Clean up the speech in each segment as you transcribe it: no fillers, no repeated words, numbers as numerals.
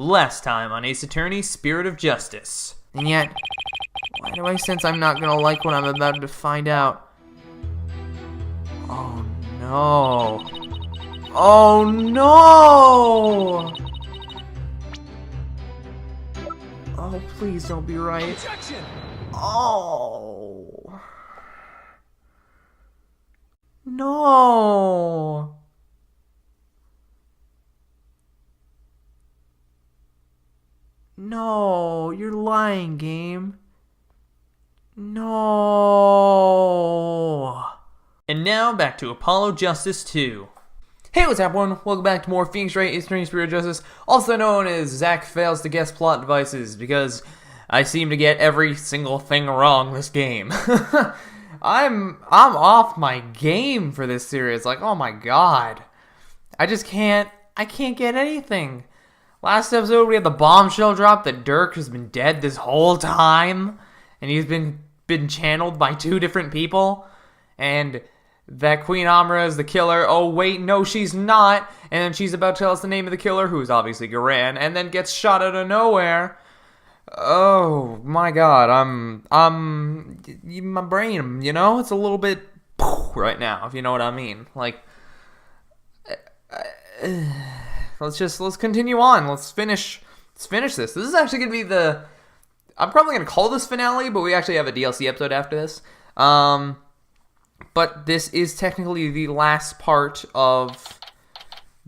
Last time on Ace Attorney, Spirit of Justice. And yet, why do I sense I'm not gonna like what I'm about to find out? Oh no. Oh no! Oh, please don't be right. Oh. No. No, you're lying, game. No. And now back to Apollo Justice 2. Hey, what's up, everyone? Welcome back to more Phoenix Wright, Ace Attorney, Spirit of Justice, also known as Zach fails to guess plot devices, because I seem to get every single thing wrong this game. I'm off my game for this series. Like, oh my god. I can't get anything. Last episode, we had the bombshell drop that Dirk has been dead this whole time, and he's been channeled by two different people, and that Queen Amra is the killer. Oh, wait, no, she's not. And then she's about to tell us the name of the killer, who's obviously Garan, and then gets shot out of nowhere. Oh, my God, my brain, you know, it's a little bit right now, if you know what I mean. Like, let's continue on. Let's finish this. This is actually going to be I'm probably going to call this finale, but we actually have a DLC episode after this. But this is technically the last part of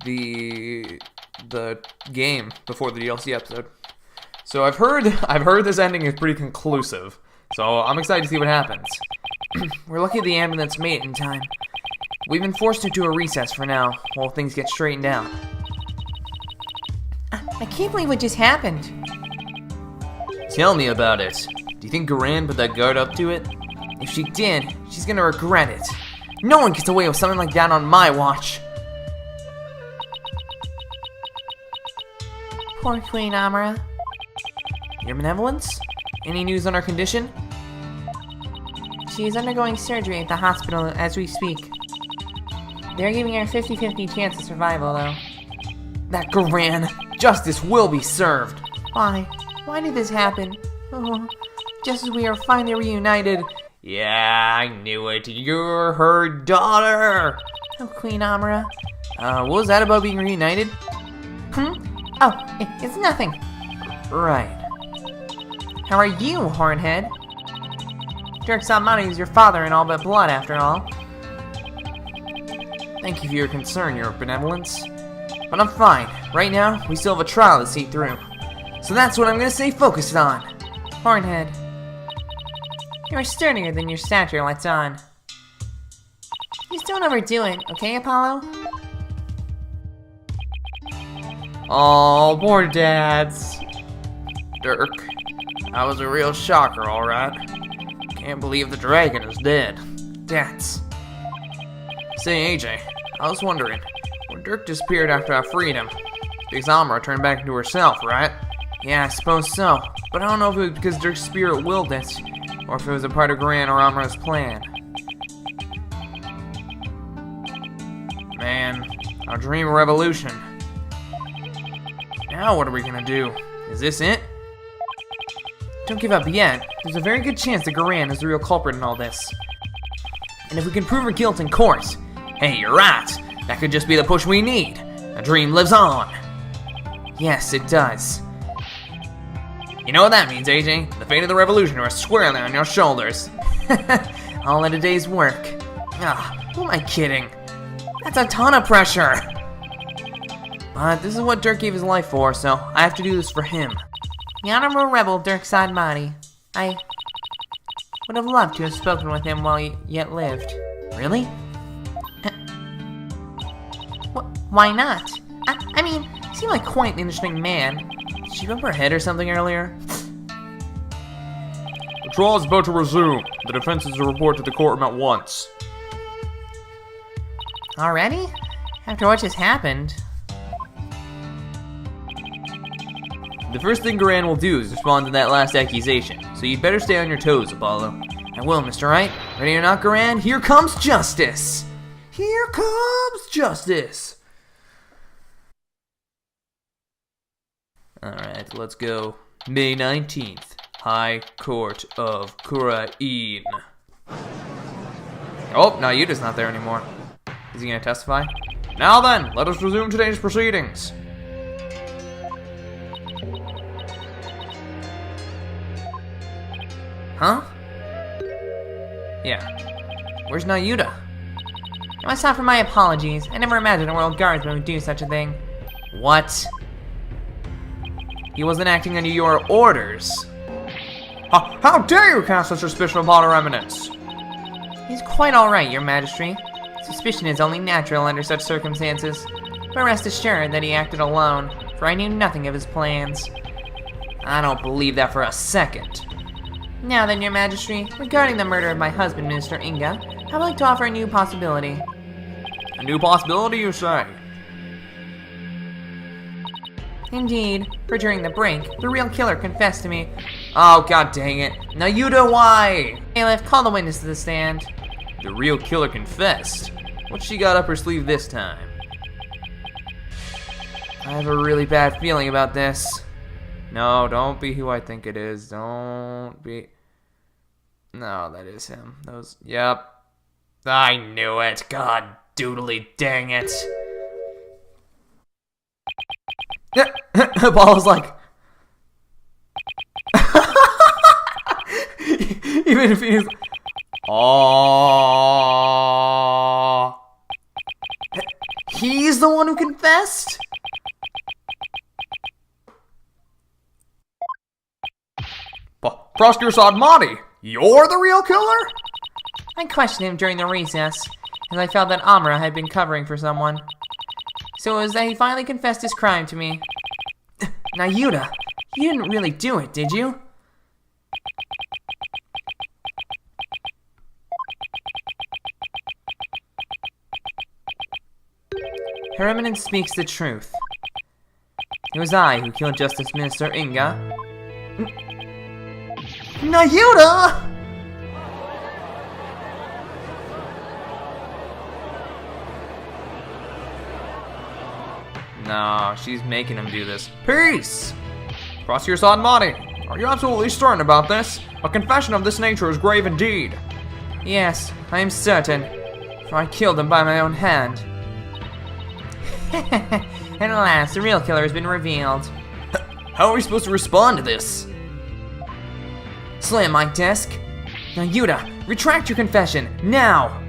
the game before the DLC episode. So I've heard this ending is pretty conclusive. So I'm excited to see what happens. We're lucky the ambulance made it in time. We've been forced into a recess for now, while things get straightened out. I can't believe what just happened. Tell me about it. Do you think Garan put that guard up to it? If she did, she's gonna regret it. No one gets away with something like that on my watch. Poor Queen Amra. Your benevolence? Any news on her condition? She is undergoing surgery at the hospital as we speak. They're giving her a 50-50 chance of survival, though. That Garan! Justice will be served! Why? Why did this happen? Oh, just as we are finally reunited. Yeah, I knew it. You're her daughter! Oh, Queen Amra. What was that about being reunited? Oh, it's nothing. Right. How are you, Hornhead? Dirk Salmani is your father in all but blood, after all. Thank you for your concern, your benevolence. But I'm fine. Right now, we still have a trial to see through. So that's what I'm gonna stay focused on. Hornhead. You're sturdier than your stature lets on. Just don't overdo it, okay, Apollo? Oh, poor dads. Dirk, that was a real shocker, alright. Can't believe the dragon is dead. Dads. Say, AJ, I was wondering, when Dirk disappeared after I freed him, because Amra turned back into herself, right? Yeah, I suppose so. But I don't know if it was because Dirk's spirit willed this, or if it was a part of Garan or Amra's plan. Man, our dream of revolution. Now what are we gonna do? Is this it? Don't give up yet. There's a very good chance that Garan is the real culprit in all this. And if we can prove her guilt in court, hey, you're right. That could just be the push we need. The dream lives on. Yes, it does. You know what that means, AJ? The fate of the revolution rests squarely on your shoulders. All in a day's work. Who am I kidding? That's a ton of pressure. But this is what Dirk gave his life for, so I have to do this for him. The honorable rebel Dirk Salmani. I would have loved to have spoken with him while he yet lived. Really? Why not? I mean, he seemed like quite an interesting man. Did she bump her head or something earlier? The trial is about to resume. The defense is to report to the courtroom at once. Already? After what just happened? The first thing Garan will do is respond to that last accusation, so you'd better stay on your toes, Apollo. I will, Mr. Wright. Ready or not, Garan? Here comes justice! Here comes justice! Alright, let's go. May 19th, High Court of Kurain. Oh, no, Yuda's not there anymore. Is he gonna testify? Now then, let us resume today's proceedings. Huh? Yeah. Where's Nayuda? I must offer my apologies. I never imagined a royal guardsman would do such a thing. What? He wasn't acting under your orders. How dare you cast such suspicion upon Her Eminence? He's quite alright, your majesty. Suspicion is only natural under such circumstances. But rest assured that he acted alone, for I knew nothing of his plans. I don't believe that for a second. Now then, your majesty, regarding the murder of my husband, Minister Inga, I'd like to offer a new possibility. A new possibility, you say? Indeed, for during the break, the real killer confessed to me. Oh, god dang it. Nayuda, why? Bailiff, call the witness to the stand. The real killer confessed. What she got up her sleeve this time? I have a really bad feeling about this. No, don't be who I think it is. Don't be. No, that is him. Those. Yep. I knew it. God doodly dang it. Apollo's like. Even if he's. Oh. He's the one who confessed? Prosecutor Sadmati, you're the real killer? I questioned him during the recess, as I felt that Amra had been covering for someone. So it was that he finally confessed his crime to me. Nayuda, you didn't really do it, did you? Her Eminence speaks the truth. It was I who killed Justice Minister Inga. Nayuda! No, she's making him do this. Peace! Prosecutor Sadmati, are you absolutely certain about this? A confession of this nature is grave indeed. Yes, I am certain, for I killed him by my own hand. And alas, the real killer has been revealed. How are we supposed to respond to this? Slam my desk. Nayuda, retract your confession, now!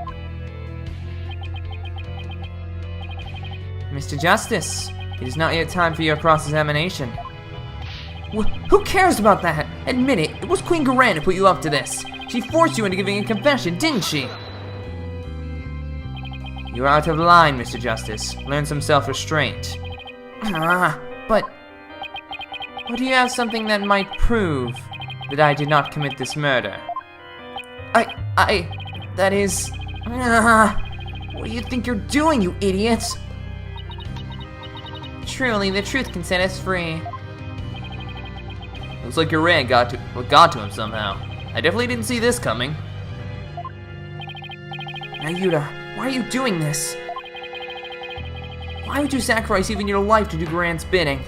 Mr. Justice, it is not yet time for your cross-examination. Who cares about that? Admit it, it was Queen Garan who put you up to this. She forced you into giving a confession, didn't she? You're out of line, Mr. Justice. Learn some self-restraint. But do you have something that might prove that I did not commit this murder? That is... what do you think you're doing, you idiot? Truly, the truth can set us free. Looks like your ran got to him somehow. I definitely didn't see this coming. Nayuda, why are you doing this? Why would you sacrifice even your life to do Garan's bidding?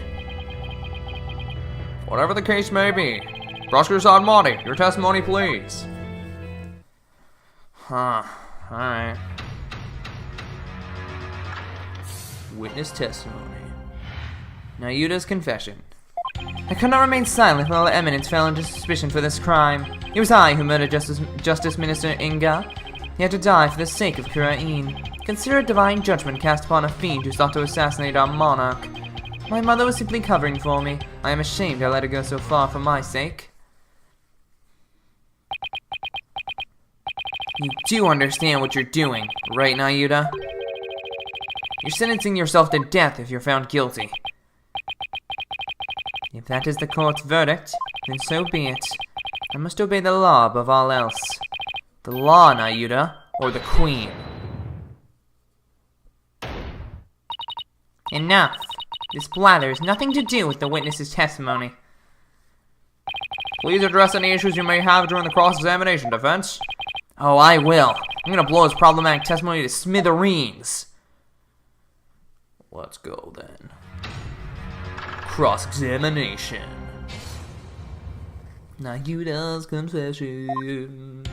Whatever the case may be. Prosecutor Sadmati, your testimony please. Alright. Witness testimony. Nayuda's confession. I could not remain silent while the Eminence fell into suspicion for this crime. It was I who murdered Justice Minister Inga. He had to die for the sake of Kurain. Consider a divine judgment cast upon a fiend who sought to assassinate our monarch. My mother was simply covering for me. I am ashamed I let her go so far for my sake. You do understand what you're doing, right, Nayuda? You're sentencing yourself to death if you're found guilty. If that is the court's verdict, then so be it. I must obey the law above all else. The law, Nayuda, or the Queen. Enough. This blather has nothing to do with the witness's testimony. Please address any issues you may have during the cross-examination, defense. Oh, I will. I'm gonna blow his problematic testimony to smithereens. Let's go then. cross-examination. Nayuta's confession.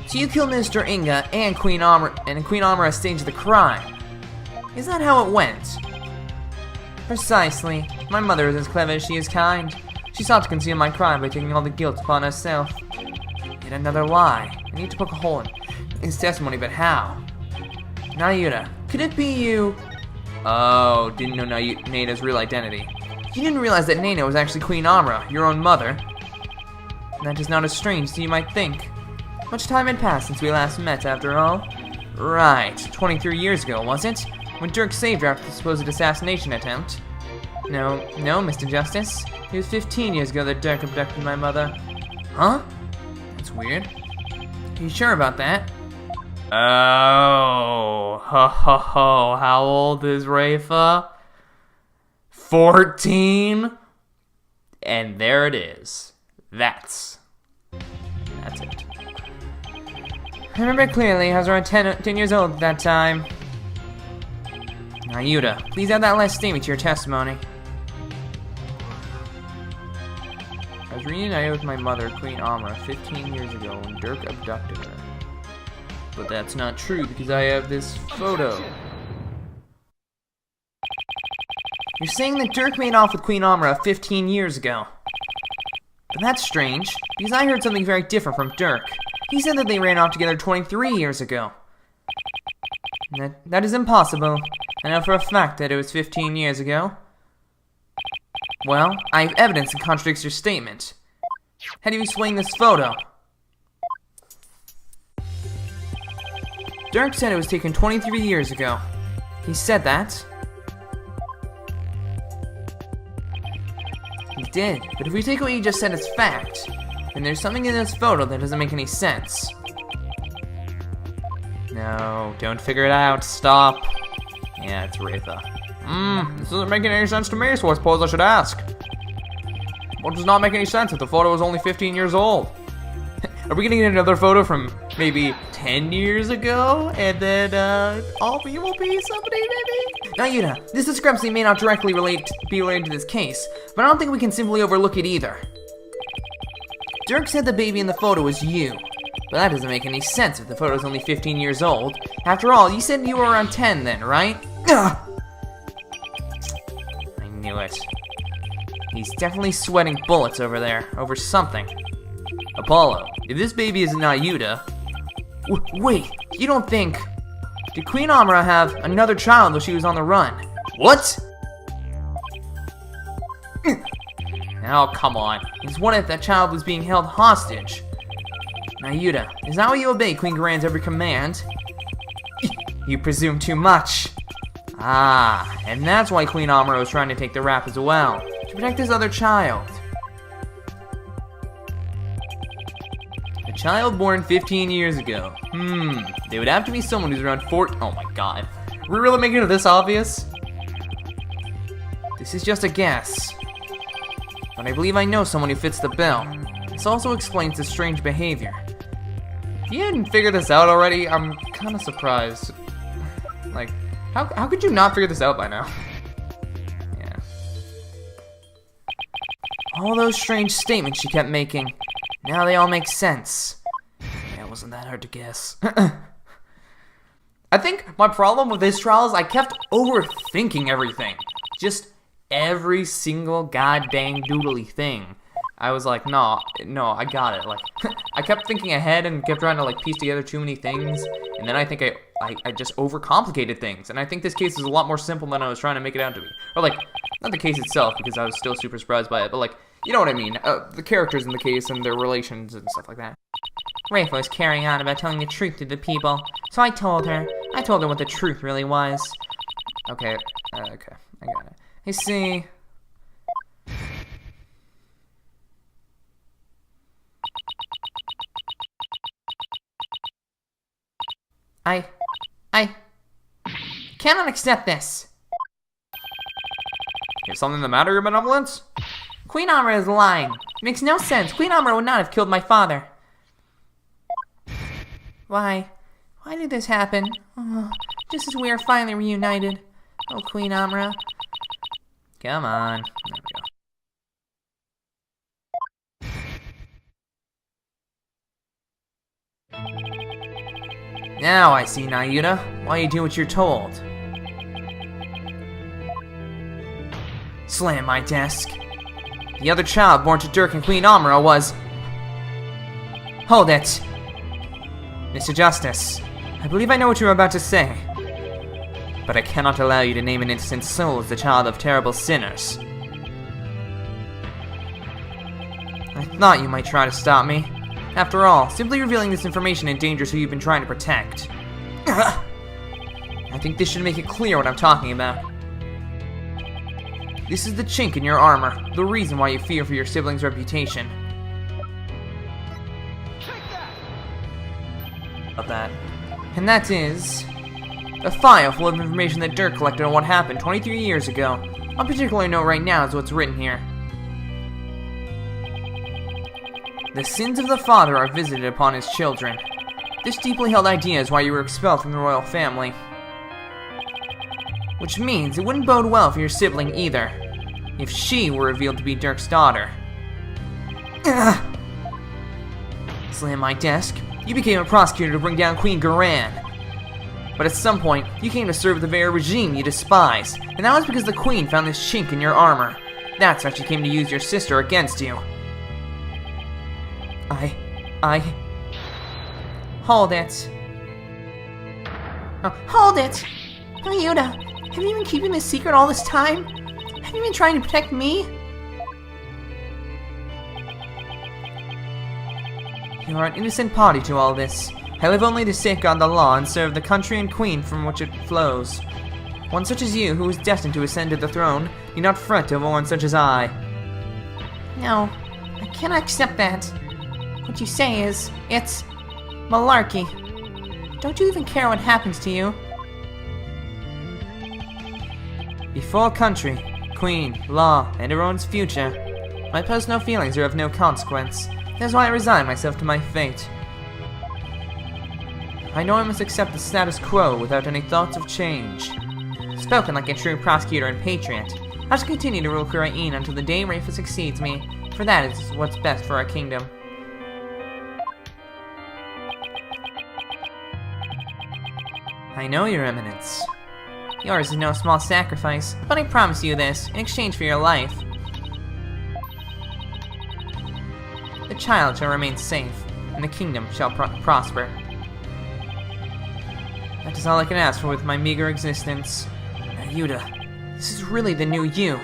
So you killed Mr. Inga and Queen Amara staged the crime. Is that how it went? Precisely. My mother is as clever as she is kind. She sought to conceal my crime by taking all the guilt upon herself. Yet another lie. I need to poke a hole in his testimony, but how? Nayuta, could it be you? Oh, didn't know Naina's real identity. You didn't realize that Naina was actually Queen Amara, your own mother. That is not as strange as you might think. Much time had passed since we last met, after all. Right, 23 years ago, was it? When Dirk saved her after the supposed assassination attempt. No, Mr. Justice. It was 15 years ago that Dirk abducted my mother. Huh? That's weird. Are you sure about that? Oh, ho. How old is Rafa? 14? And there it is. That's it. I remember clearly, I was around 10 years old at that time. Nayuta, please add that last statement to your testimony. I was reunited with my mother, Queen Amara, 15 years ago when Dirk abducted her. But that's not true because I have this photo. You're saying that Dirk made off with Queen Amara 15 years ago. But that's strange, because I heard something very different from Dirk. He said that they ran off together 23 years ago. That is impossible. I know for a fact that it was 15 years ago. Well, I have evidence that contradicts your statement. How do you explain this photo? Dirk said it was taken 23 years ago. He said that. He did, but if we take what you just said as fact, then there's something in this photo that doesn't make any sense. No, don't figure it out. Stop. Yeah, it's Rafa. This isn't making any sense to me, so I suppose I should ask. What does not make any sense if the photo was only 15 years old? Are we gonna get another photo from maybe 10 years ago, and then all me will be somebody, maybe? Nayuta, this discrepancy may not directly be related to this case, but I don't think we can simply overlook it either. Dirk said the baby in the photo was you, but that doesn't make any sense if the photo is only 15 years old. After all, you said you were around 10 then, right? Ugh! I knew it. He's definitely sweating bullets over there, over something. Apollo, if this baby is Nayuta... Wait, you don't think... Did Queen Amara have another child while she was on the run? What? Oh, come on. It's what if that child was being held hostage? Nayuta, is that why you obey Queen Garan's every command? You presume too much. Ah, and that's why Queen Amara was trying to take the rap as well, to protect his other child. A child born 15 years ago. They would have to be someone who's around 4... Oh my god. We're really making it this obvious? This is just a guess. But I believe I know someone who fits the bill. This also explains his strange behavior. If you hadn't figured this out already, I'm kind of surprised. Like, how could you not figure this out by now? Yeah. All those strange statements she kept making. Now they all make sense. Yeah, it wasn't that hard to guess. I think my problem with this trial is I kept overthinking everything. Just every single goddamn doodly thing. I was like, no, I got it. Like, I kept thinking ahead and kept trying to like piece together too many things, and then I think I just overcomplicated things. And I think this case is a lot more simple than I was trying to make it out to be. Or like, not the case itself because I was still super surprised by it, but like, you know what I mean? The characters in the case and their relations and stuff like that. Rafe was carrying on about telling the truth to the people, so I told her what the truth really was. Okay, I got it. I see. I cannot accept this. Is something the matter, Your Benevolence? Queen Amra is lying. It makes no sense. Queen Amra would not have killed my father. Why did this happen? Oh, just as we are finally reunited. Oh, Queen Amra. Come on. There we go. Now I see, Nayuta, why you do what you're told. Slam my desk. The other child born to Dirk and Queen Amra was... Hold it! Mr. Justice, I believe I know what you're about to say. But I cannot allow you to name an innocent soul as the child of terrible sinners. I thought you might try to stop me. After all, simply revealing this information endangers who you've been trying to protect. I think this should make it clear what I'm talking about. This is the chink in your armor, the reason why you fear for your sibling's reputation. About that. And that is... a file full of information that Dirk collected on what happened 23 years ago. One particular note right now is what's written here. The sins of the father are visited upon his children. This deeply held idea is why you were expelled from the royal family. Which means it wouldn't bode well for your sibling either, if she were revealed to be Dirk's daughter. Ugh. Slam my desk. You became a prosecutor to bring down Queen Garan. But at some point, you came to serve the very regime you despise, and that was because the Queen found this chink in your armor. That's how she came to use your sister against you. Hold it. Hold it! Ryuta, have you been keeping this secret all this time? Have you been trying to protect me? You are an innocent party to all this. I live only to safeguard the law and serve the country and queen from which it flows. One such as you, who is destined to ascend to the throne, need not fret over one such as I. No, I cannot accept that. What you say is, it's malarkey. Don't you even care what happens to you? Before country, queen, law, and everyone's future, my personal feelings are of no consequence. That's why I resign myself to my fate. I know I must accept the status quo without any thoughts of change. Spoken like a true prosecutor and patriot, I shall continue to rule Kurain until the day Rafa succeeds me, for that is what's best for our kingdom. I know, Your Eminence. Yours is no small sacrifice, but I promise you this, in exchange for your life. The child shall remain safe, and the kingdom shall prosper. That is all I can ask for with my meager existence. Yuta, this is really the new you.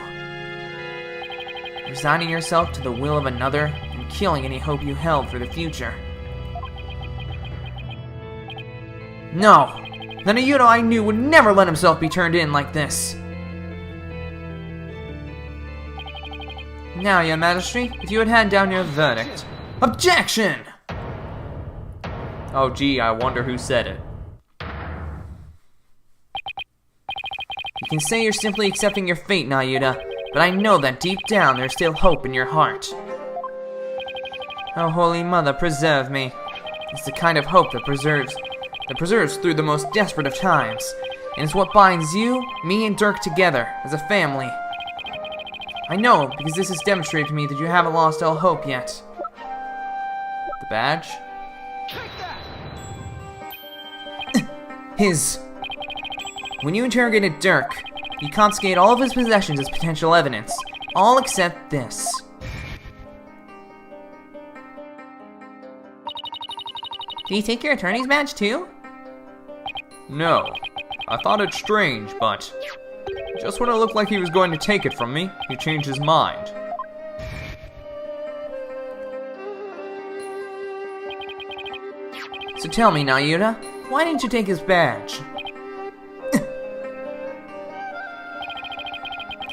Resigning yourself to the will of another, and killing any hope you held for the future. No! The Yuta I knew would never let himself be turned in like this. Now, Your Majesty, if you would hand down your verdict. Objection! Oh gee, I wonder who said it. You can say you're simply accepting your fate, Nayuta, but I know that deep down there's still hope in your heart. Oh, Holy Mother, preserve me. It's the kind of hope that preserves through the most desperate of times, and it's what binds you, me, and Dirk together as a family. I know, because this has demonstrated to me that you haven't lost all hope yet. The badge? When you interrogated Dirk, you confiscated all of his possessions as potential evidence, all except this. Did he take your attorney's badge too? No. I thought it strange, but just when it looked like he was going to take it from me, he changed his mind. So tell me, Nayuta, why didn't you take his badge?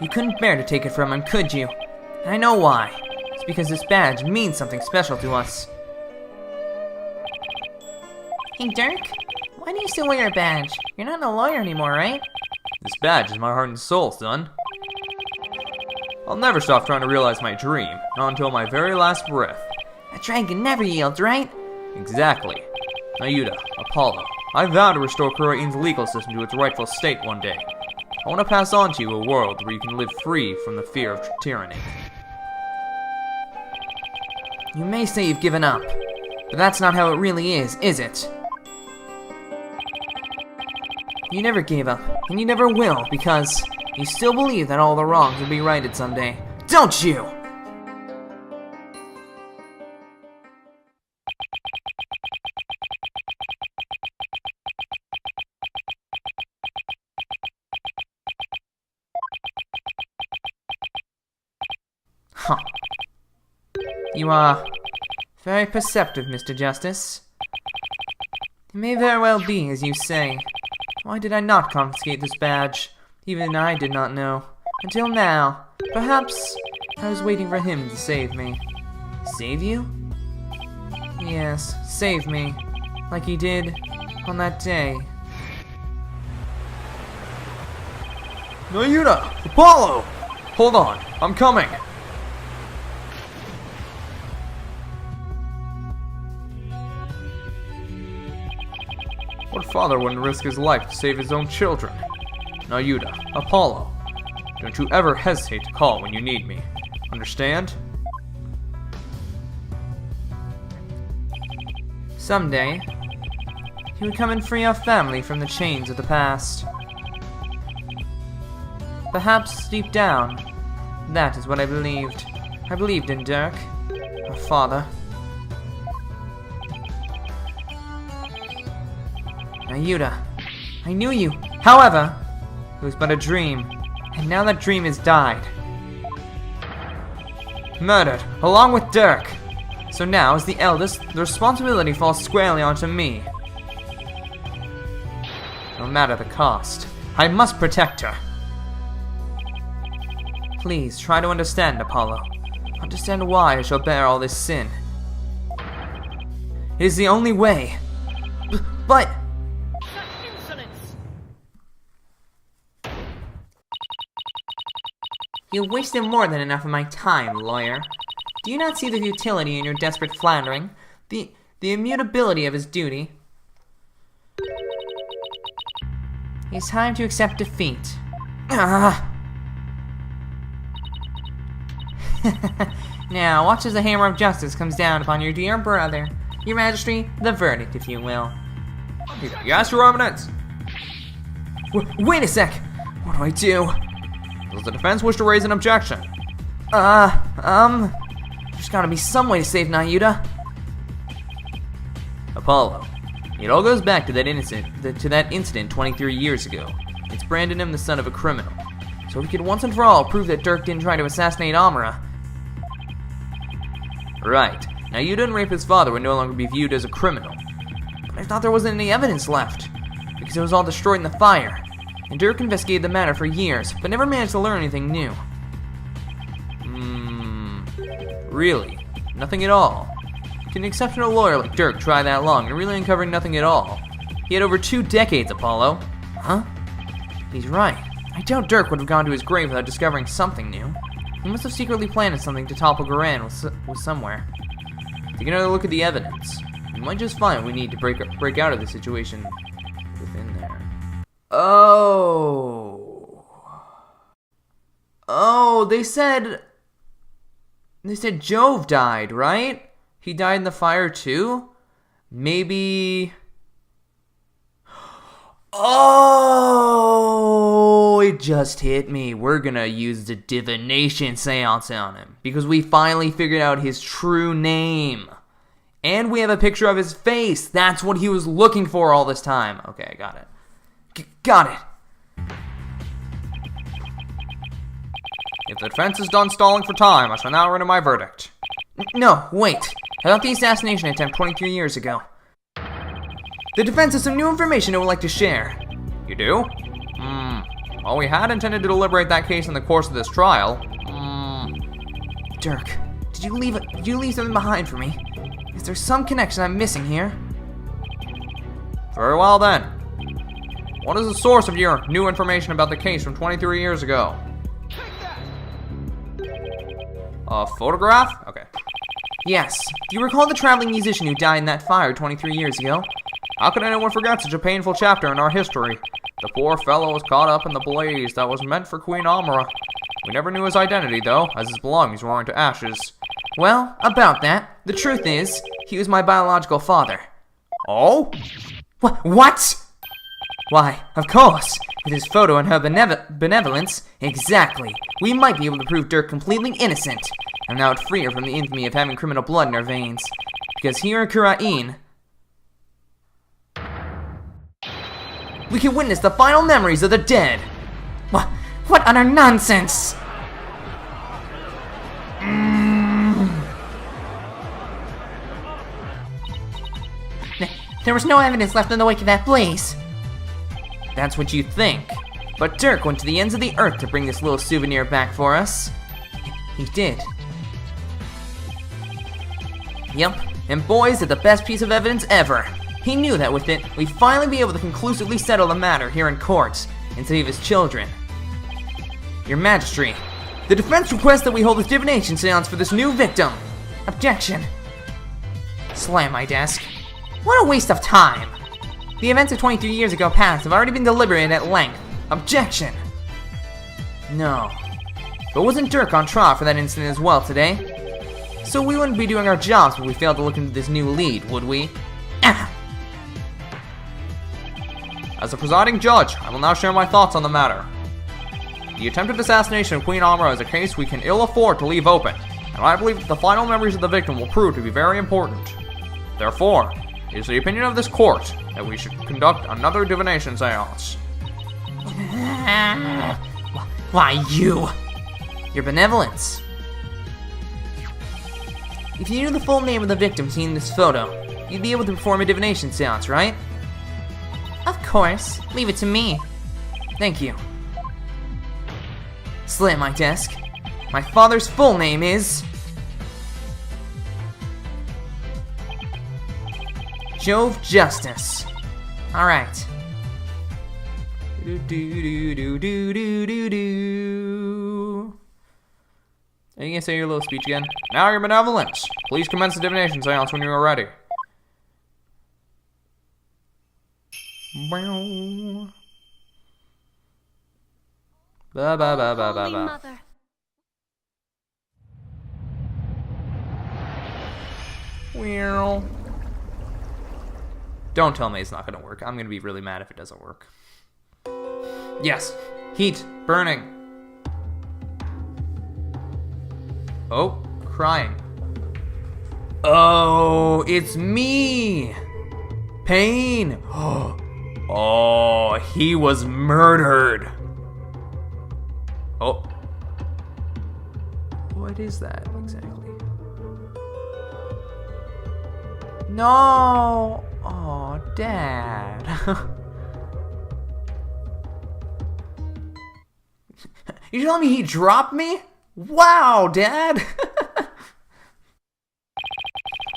You couldn't bear to take it from him, could you? And I know why. It's because this badge means something special to us. Hey, Dirk, Why do you still wear your badge? You're not a lawyer anymore, right? This badge is my heart and soul, son. I'll never stop trying to realize my dream, not until my very last breath. A dragon never yields, right? Exactly. Nayuta, Apollo, I vow to restore Korean's legal system to its rightful state one day. I want to pass on to you a world where you can live free from the fear of tyranny. You may say you've given up, but that's not how it really is it? You never gave up, and you never will, because you still believe that all the wrongs will be righted someday. Don't you? Huh. You are very perceptive, Mr. Justice. It may very well be, as you say. Why did I not confiscate this badge? Even I did not know. Until now. Perhaps I was waiting for him to save me. Save you? Yes, save me. Like he did on that day. Nayuta! Apollo! Hold on, I'm coming! What father wouldn't risk his life to save his own children? Nayuta, Apollo, don't you ever hesitate to call when you need me. Understand? Someday, he would come and free our family from the chains of the past. Perhaps deep down, that is what I believed. I believed in Dirk, our father. Nayuta, I knew you. However, it was but a dream, and now that dream has died. Murdered, along with Dirk. So now, as the eldest, the responsibility falls squarely onto me. No matter the cost, I must protect her. Please, try to understand, Apollo. Understand why I shall bear all this sin. It is the only way. But... You wasted more than enough of my time, lawyer. Do you not see the futility in your desperate floundering? The immutability of his duty? It's time to accept defeat. Now, watch as the hammer of justice comes down upon your dear brother. Your Majesty, the verdict, if you will. Yes, Your Eminence! Wait a sec! What do I do? Does the defense wish to raise an objection? There's gotta be some way to save Nayuta. Apollo, it all goes back to that incident 23 years ago. It's branded him the son of a criminal. So we could once and for all prove that Dirk didn't try to assassinate Amara. Right. Nayuta and rape his father would no longer be viewed as a criminal. But I thought there wasn't any evidence left, because it was all destroyed in the fire. And Dirk investigated the matter for years, but never managed to learn anything new. Really? Nothing at all? Can an exceptional lawyer like Dirk try that long and really uncover nothing at all? He had over 2 decades, Apollo. Huh? He's right. I doubt Dirk would have gone to his grave without discovering something new. He must have secretly planned something to topple Garan with somewhere. Take another look at the evidence. You might just find we need to break out of the situation within there. Oh, they said Jove died, right? He died in the fire too? Maybe... Oh, it just hit me. We're gonna use the divination seance on him because we finally figured out his true name. And we have a picture of his face. That's what he was looking for all this time. Okay, I got it. Got it. If the defense is done stalling for time, I shall now render my verdict. No, wait. I thought the assassination attempt 23 years ago. The defense has some new information it would like to share. You do? Well, we had intended to deliberate that case in the course of this trial. Dirk, did you leave something behind for me? Is there some connection I'm missing here? Very well then. What is the source of your new information about the case from 23 years ago? A photograph? Okay. Yes. Do you recall the traveling musician who died in that fire 23 years ago? How could anyone forget such a painful chapter in our history? The poor fellow was caught up in the blaze that was meant for Queen Amara. We never knew his identity, though, as his belongings were into ashes. Well, about that, the truth is, he was my biological father. Oh? What? Why, of course. With his photo and her benevolence, exactly. We might be able to prove Dirk completely innocent, and now free her from the infamy of having criminal blood in her veins. Because here in Kurain, we can witness the final memories of the dead. What utter nonsense! There was no evidence left in the wake of that blaze. That's what you think. But Dirk went to the ends of the earth to bring this little souvenir back for us. He did. Yep, and boy, is it the best piece of evidence ever. He knew that with it, we'd finally be able to conclusively settle the matter here in court and save his children. Your Majesty, the defense requests that we hold a divination seance for this new victim. Objection. Slam my desk. What a waste of time. The events of 23 years ago past have already been deliberated at length. Objection. No. But wasn't Dirk on trial for that incident as well today? So we wouldn't be doing our jobs if we failed to look into this new lead, would we? As the presiding judge, I will now share my thoughts on the matter. The attempted assassination of Queen Amara is a case we can ill afford to leave open, and I believe that the final memories of the victim will prove to be very important. Therefore, it is the opinion of this court that we should conduct another divination seance. Why you? Your benevolence. If you knew the full name of the victim seen in this photo, you'd be able to perform a divination seance, right? Of course. Leave it to me. Thank you. Slam my desk. My father's full name is... Jove Justice. Alright. Are you gonna say your little speech again? Now, your benevolence. Please commence the divination seance when you are ready. Ba ba ba ba ba ba. Well, don't tell me it's not gonna work. I'm gonna be really mad if it doesn't work. Yes, heat, burning. Oh, crying. Oh, it's me! Pain! Oh, he was murdered! Oh. What is that exactly? No! Oh, Dad. You telling me he dropped me? Wow, Dad!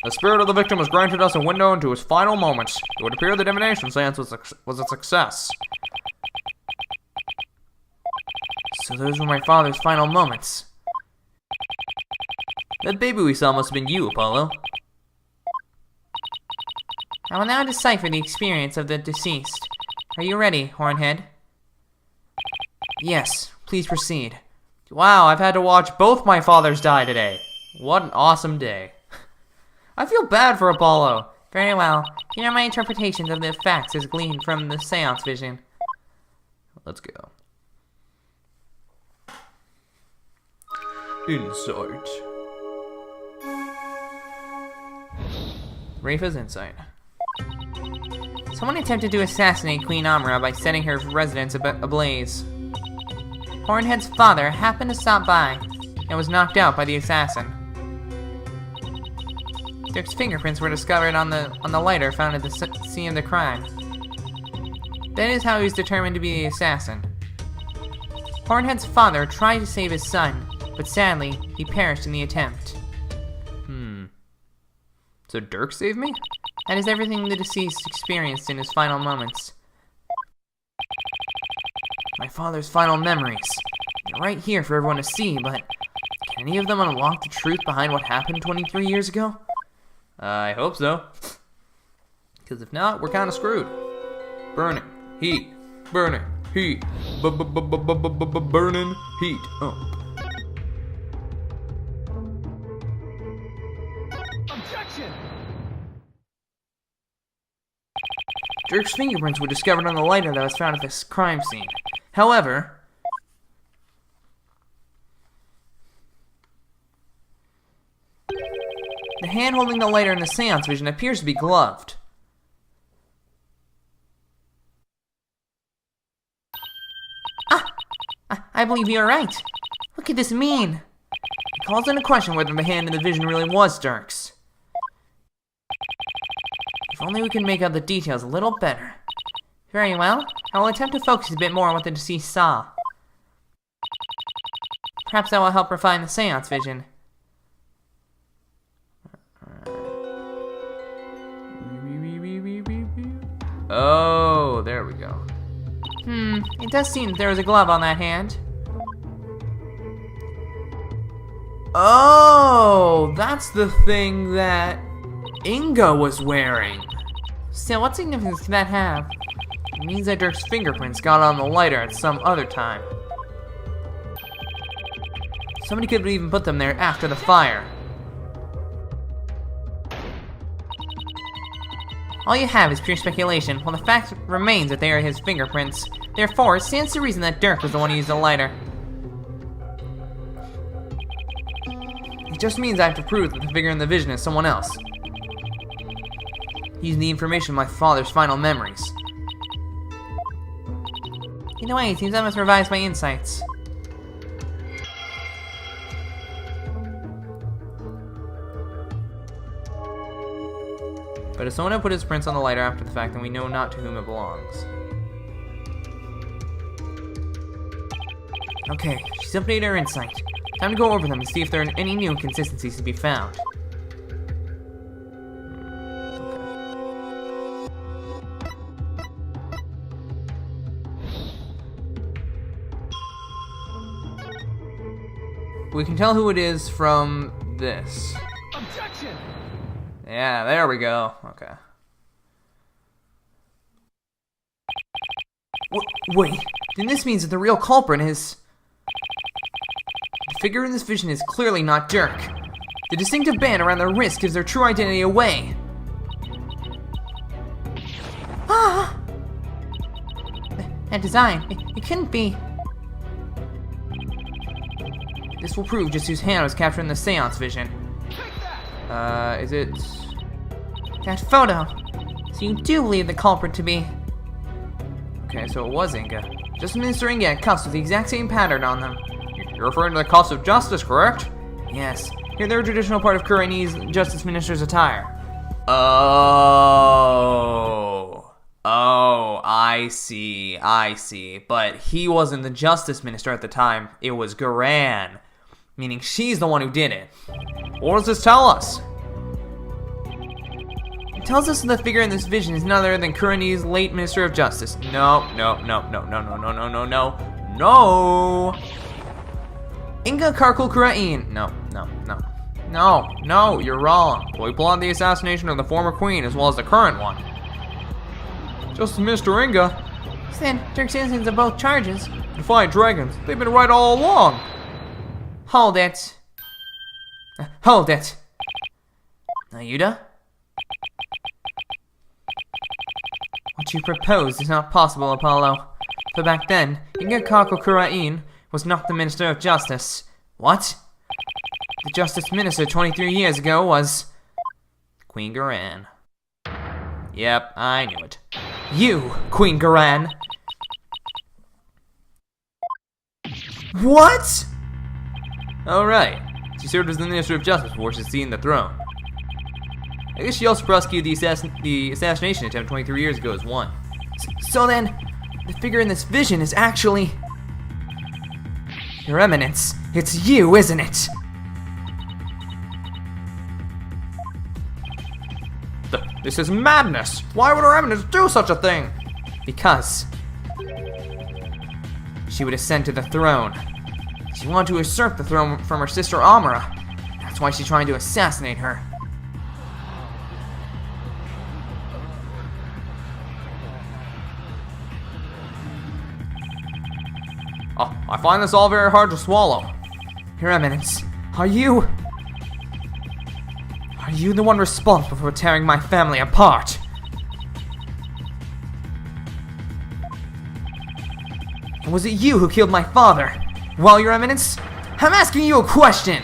The spirit of the victim has granted us a window into his final moments. It would appear the divination seance was a success. So those were my father's final moments. That baby we saw must have been you, Apollo. I will now decipher the experience of the deceased. Are you ready, Hornhead? Yes, please proceed. Wow, I've had to watch both my fathers die today. What an awesome day. I feel bad for Apollo. Very well. Here are my interpretations of the facts as gleaned from the seance vision. Let's go. Insight. Rafa's insight. Someone attempted to assassinate Queen Amara by setting her residence ablaze. Hornhead's father happened to stop by and was knocked out by the assassin. Dirk's fingerprints were discovered on the lighter found at the scene of the crime. That is how he was determined to be the assassin. Hornhead's father tried to save his son, but sadly, he perished in the attempt. So Dirk saved me? That is everything the deceased experienced in his final moments. My father's final memories. They're right here for everyone to see, but can any of them unlock the truth behind what happened 23 years ago? I hope so. Because if not, we're kind of screwed. Burning heat. Burning heat. Burning heat. Oh. Objection! Dirk's fingerprints were discovered on the lighter that was found at this crime scene. However, the hand holding the lighter in the seance vision appears to be gloved. I believe you're right. What could this mean? It calls into question whether the hand in the vision really was Dirk's. If only we can make out the details a little better. Very well. I will attempt to focus a bit more on what the deceased saw. Perhaps that will help refine the seance vision. Oh, there we go. It does seem that there was a glove on that hand. Oh, that's the thing that Inga was wearing. Still, what significance could that have? It means that Dirk's fingerprints got on the lighter at some other time. Somebody could have even put them there after the fire. All you have is pure speculation, while the fact remains that they are his fingerprints. Therefore, it stands to reason that Dirk was the one who used the lighter. It just means I have to prove that the figure in the vision is someone else. Using the information of my father's final memories. In a way, it seems I must revise my insights. But if someone had put his prints on the lighter after the fact, then we know not to whom it belongs. Okay, she's updated her insight. Time to go over them and see if there are any new inconsistencies to be found. We can tell who it is from this. Objection! Yeah, there we go. Okay. Wait, then this means that the real culprit is... The figure in this vision is clearly not Dirk. The distinctive band around their wrist gives their true identity away. Ah! That design, it couldn't be... This will prove just whose hand was captured in the seance vision. Is it... That photo. So you do believe the culprit to be... Okay, so it was Inga. Just Minister Inga had cuffs with the exact same pattern on them. You're referring to the cuffs of justice, correct? Yes. Here they're a traditional part of Kurani's Justice Minister's attire. Oh, I see. But he wasn't the Justice Minister at the time. It was Garan. Meaning she's the one who did it. What does this tell us? It tells us that the figure in this vision is none other than Kurani's late Minister of Justice. No. Inga Karkul Kurain. No, you're wrong. We planned the assassination of the former queen as well as the current one. Just Mr. Inga. Then Dirk's innocent of both charges. Defiant dragons. They've been right all along. Hold it. Hold it. Ayuda? What you propose is not possible, Apollo. For back then, Inga Karkul Kurain was not the Minister of Justice. What? The Justice Minister 23 years ago was... Queen Garan. Yep, I knew it. You, Queen Garan! What?! Alright. She served as the Minister of Justice before she seen the throne. I guess she also prosecuted the assassination attempt 23 years ago as one. So then, the figure in this vision is actually... Your Eminence, it's you, isn't it? This is madness! Why would Her Eminence do such a thing? Because she would ascend to the throne. She wanted to usurp the throne from her sister Amara. That's why she's trying to assassinate her. Oh, I find this all very hard to swallow. Your Eminence, are you the one responsible for tearing my family apart? And was it you who killed my father? Well, Your Eminence, I'm asking you a question!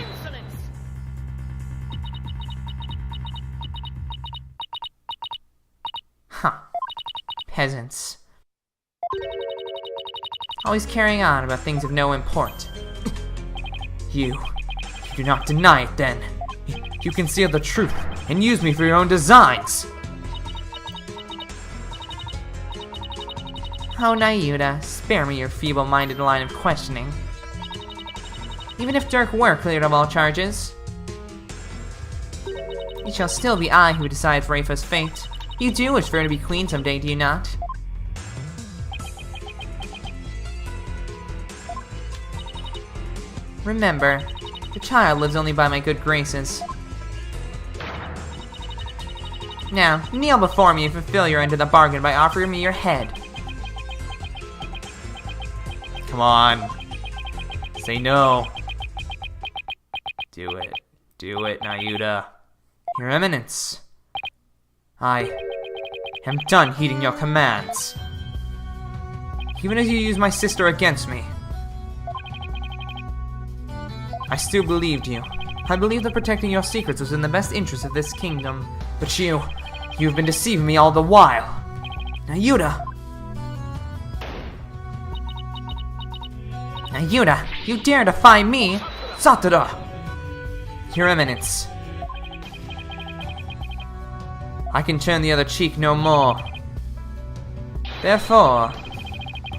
Huh. Peasants. Always carrying on about things of no import. You do not deny it then. You conceal the truth and use me for your own designs. Oh, Nayuda, spare me your feeble-minded line of questioning. Even if Dirk were cleared of all charges, it shall still be I who decide for Aoife's fate. You do wish for her to be queen someday, do you not? Remember, the child lives only by my good graces. Now, kneel before me and fulfill your end of the bargain by offering me your head. Come on. Say no. Do it. Do it, Nayuda. Your Eminence, I am done heeding your commands. Even as you use my sister against me, I still believed you. I believed that protecting your secrets was in the best interest of this kingdom. But you've been deceiving me all the while. Nayuda! Nayuda, you dare defy me? Satora! Your Eminence, I can turn the other cheek no more. Therefore,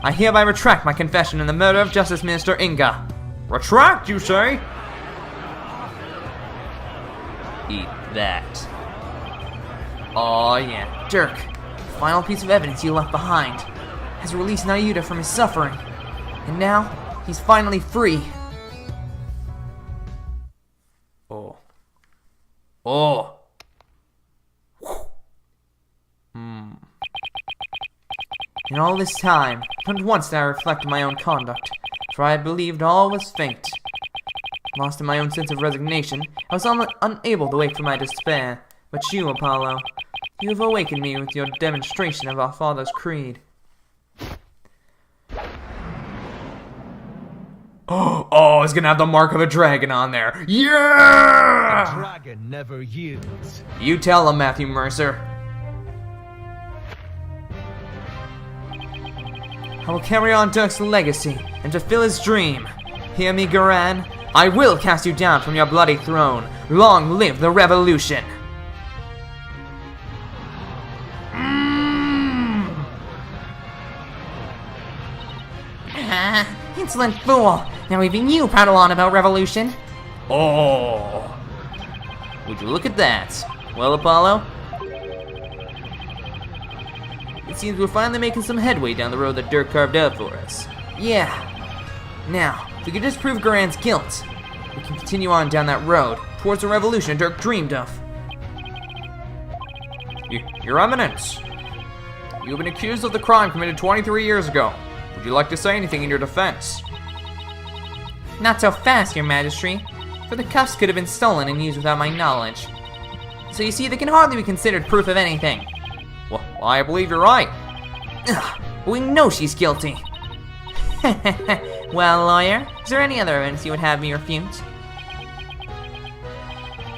I hereby retract my confession in the murder of Justice Minister Inga. Retract, you say? Eat that. Aw, yeah. Dirk, the final piece of evidence you left behind, has released Nayuda from his suffering. And now, he's finally free. Oh. Oh. In all this time, not once did I reflect on my own conduct, for I had believed all was fate. Lost in my own sense of resignation, I was unable to wake from my despair. But you, Apollo, you have awakened me with your demonstration of our father's creed. Oh, it's gonna have the mark of a dragon on there. Yeah! Dragon never yields. You tell him, Matthew Mercer. I will carry on Dirk's legacy and fulfill his dream. Hear me, Garan? I will cast you down from your bloody throne. Long live the revolution! Insolent fool! Now even you prattle on about revolution. Oh. Would you look at that? Well, Apollo? It seems we're finally making some headway down the road that Dirk carved out for us. Yeah. Now, if we could just prove Garan's guilt, we can continue on down that road towards the revolution Dirk dreamed of. Your Eminence, you've been accused of the crime committed 23 years ago. Would you like to say anything in your defense? Not so fast, Your Majesty, for the cuffs could have been stolen and used without my knowledge. So you see, they can hardly be considered proof of anything. Well, I believe you're right. Ugh, but we know she's guilty. Well, lawyer, is there any other evidence you would have me refute?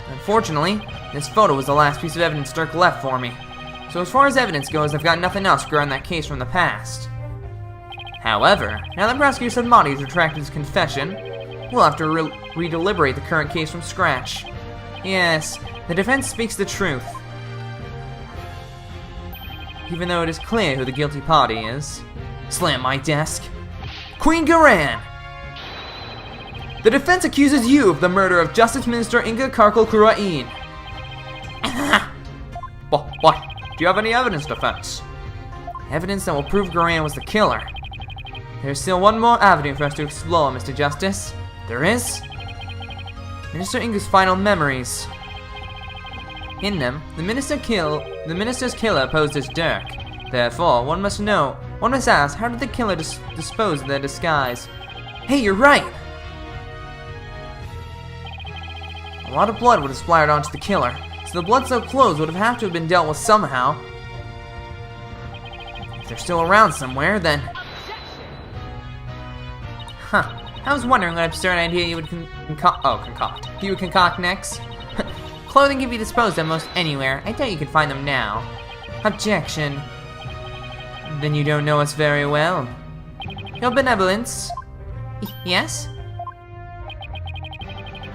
Unfortunately, this photo was the last piece of evidence Dirk left for me. So as far as evidence goes, I've got nothing else regarding that case from the past. However, now that Prosecutor Sadmati has retracted his confession, we'll have to re-deliberate the current case from scratch. Yes, the defense speaks the truth. Even though it is clear who the guilty party is. Slam my desk. Queen Garan! The defense accuses you of the murder of Justice Minister Inga Karkal Kurain. Why, Do you have any evidence to fence? Evidence that will prove Garan was the killer. There's still one more avenue for us to explore, Mr. Justice. There is? Minister Inga's final memories. In them, the minister's killer posed as Dirk. Therefore, one must ask, how did the killer dispose of their disguise? Hey, you're right! A lot of blood would have splattered onto the killer, so the blood-soaked clothes would have to have been dealt with somehow. If they're still around somewhere, then... Huh. I was wondering what absurd idea you would concoct. You would concoct next? Clothing can be disposed of most anywhere. I doubt you can find them now. Objection. Then you don't know us very well. Your benevolence? Yes?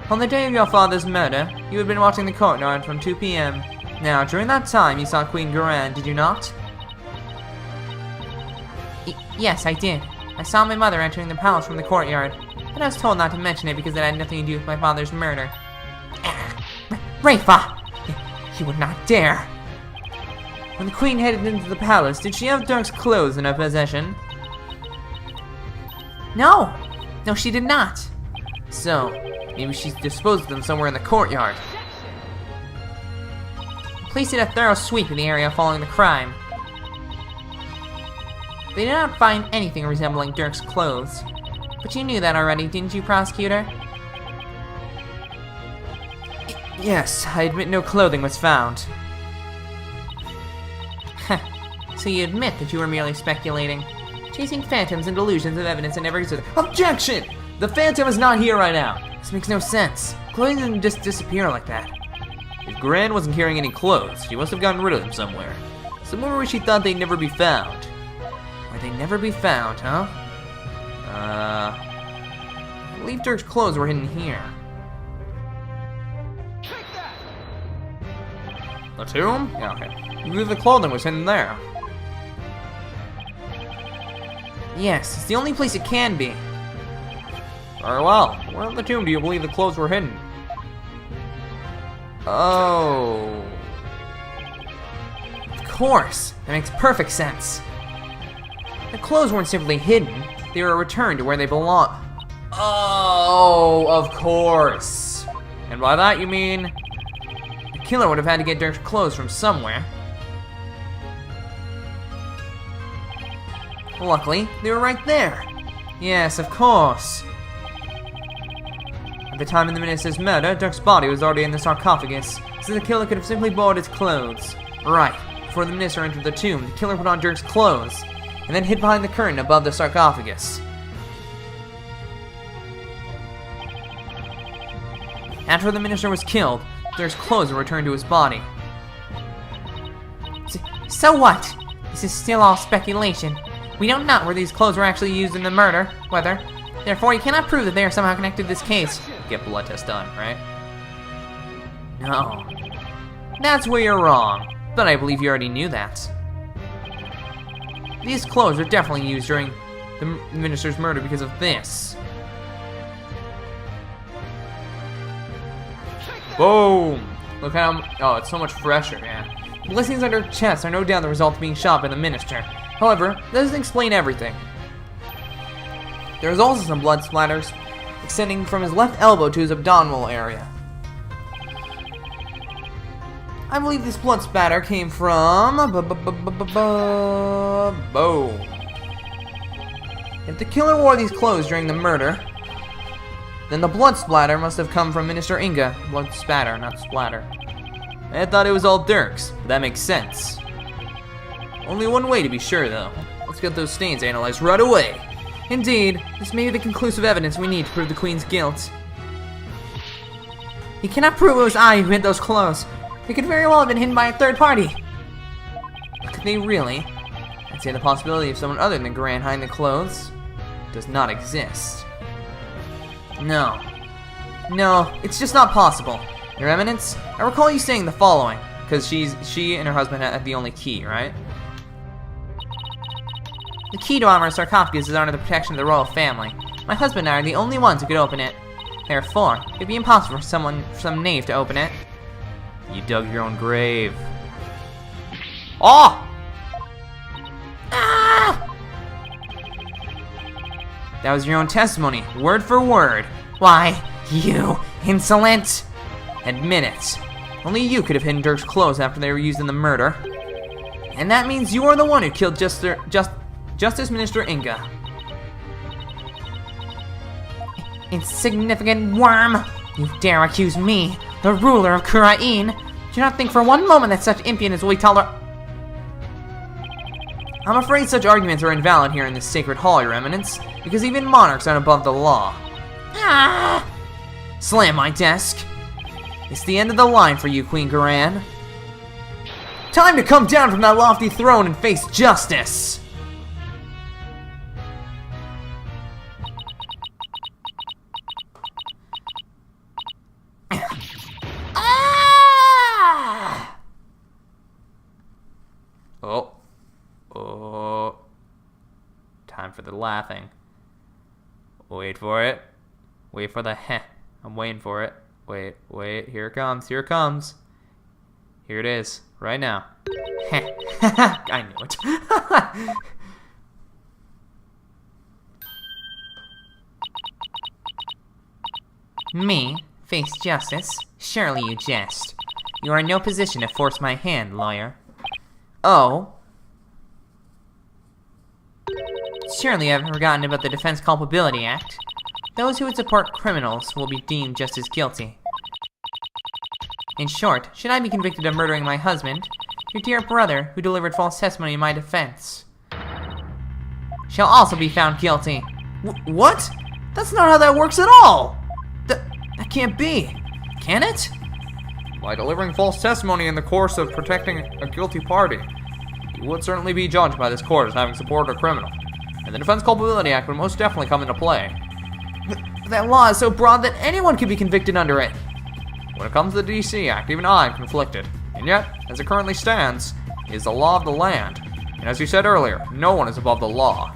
On the day of your father's murder, you had been watching the courtyard from 2 p.m. Now, during that time, you saw Queen Garan, did you not? Yes, I did. I saw my mother entering the palace from the courtyard, but I was told not to mention it because it had nothing to do with my father's murder. Rafa! You would not dare! When the queen headed into the palace, did she have Dirk's clothes in her possession? No! No, she did not. So, maybe she's disposed of them somewhere in the courtyard. The police did a thorough sweep in the area following the crime. They did not find anything resembling Dirk's clothes. But you knew that already, didn't you, prosecutor? Yes, I admit no clothing was found. So you admit that you were merely speculating, chasing phantoms and delusions of evidence that never existed. Objection! The phantom is not here right now. This makes no sense. Clothing didn't just disappear like that. If Garan wasn't carrying any clothes, she must have gotten rid of them somewhere. Somewhere where she thought they'd never be found. Where they'd never be found, huh? I believe Dirk's clothes were hidden here. The tomb? Yeah, okay. I believe the clothing was hidden there. Yes, it's the only place it can be. Very well. Where in the tomb do you believe the clothes were hidden? Oh. Of course. That makes perfect sense. The clothes weren't simply hidden. They were returned to where they belong. Oh, of course. And by that you mean... The killer would have had to get Dirk's clothes from somewhere. Luckily, they were right there. Yes, of course. At the time of the minister's murder, Dirk's body was already in the sarcophagus, so the killer could have simply borrowed his clothes. Right. Before the minister entered the tomb, the killer put on Dirk's clothes, and then hid behind the curtain above the sarcophagus. After the minister was killed, Dirk's clothes were returned to his body. So what? This is still all speculation. We don't know where these clothes were actually used in the murder, whether. Therefore, you cannot prove that they are somehow connected to this case. Get blood test done, right? No. That's where you're wrong. But I believe you already knew that. These clothes were definitely used during the minister's murder because of this. Boom! Look how... Oh, it's so much fresher, man. The blessings on her chest are no doubt the result of being shot by the minister. However, that doesn't explain everything. There is also some blood splatters extending from his left elbow to his abdominal area. I believe this blood spatter came from... Boom. If the killer wore these clothes during the murder, then the blood splatter must have come from Minister Inga. Blood spatter, not splatter. I thought it was all Dirk's, but that makes sense. Only one way to be sure, though. Let's get those stains analyzed right away. Indeed, this may be the conclusive evidence we need to prove the Queen's guilt. You cannot prove it was I who hid those clothes. They could very well have been hidden by a third party. Could they really? I'd say the possibility of someone other than Garan hiding the clothes does not exist. No, it's just not possible. Your Eminence, I recall you saying the following, because she and her husband had the only key, right? The key to our sarcophagus is under the protection of the royal family. My husband and I are the only ones who could open it. Therefore, it'd be impossible for some knave to open it. You dug your own grave. Oh! That was your own testimony, word for word. Why, you insolent! Admit it. Only you could have hidden Dirk's clothes after they were used in the murder. And that means you are the one who killed Justice Minister Inga. Insignificant worm! You dare accuse me, the ruler of Kurain? Do not think for one moment that such impudence will be tolerated. I'm afraid such arguments are invalid here in this sacred hall, Your Eminence, because even monarchs aren't above the law. Ah! Slam my desk. It's the end of the line for you, Queen Garan. Time to come down from that lofty throne and face justice! Ah! Oh. Oh. Time for the laughing. Wait for it. Wait for the heh. I'm waiting for it. Wait, wait. Here it comes. Here it comes. Here it is. Right now. Heh. I knew it. Me? Face justice? Surely you jest. You are in no position to force my hand, lawyer. Oh? Surely you haven't forgotten about the Defense Culpability Act. Those who would support criminals will be deemed just as guilty. In short, should I be convicted of murdering my husband, your dear brother, who delivered false testimony in my defense, shall also be found guilty. What? That's not how that works at all! That can't be. Can it? By delivering false testimony in the course of protecting a guilty party, you would certainly be judged by this court as having supported a criminal, and the Defense Culpability Act would most definitely come into play. That law is so broad that anyone could be convicted under it. When it comes to the DC Act, even I am conflicted, and yet, as it currently stands, it is the law of the land, and as you said earlier, no one is above the law.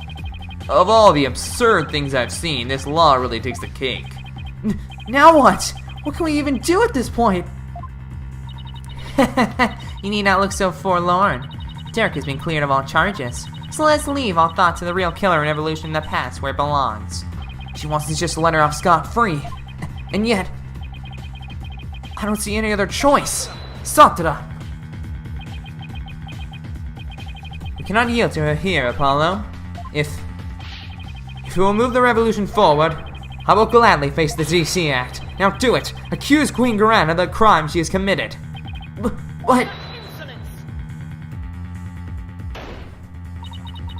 Of all the absurd things I've seen, this law really takes the cake. Now what? What can we even do at this point? You need not look so forlorn. Dirk has been cleared of all charges, so let's leave all thought to the real killer and evolution in the past where it belongs. She wants to just let her off scot-free. And yet, I don't see any other choice. Satara. We cannot yield to her here, Apollo. If you will move the revolution forward, I will gladly face the DC Act. Now do it! Accuse Queen Garan of the crime she has committed. What?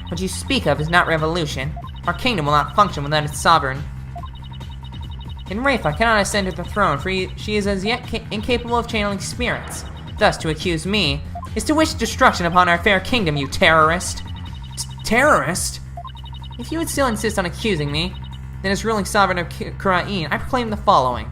What you speak of is not revolution. Our kingdom will not function without its sovereign. And Wraith cannot ascend to the throne, for she is as yet incapable of channeling spirits. Thus, to accuse me is to wish destruction upon our fair kingdom, you terrorist. Terrorist? If you would still insist on accusing me, then as ruling sovereign of Kurain, I proclaim the following.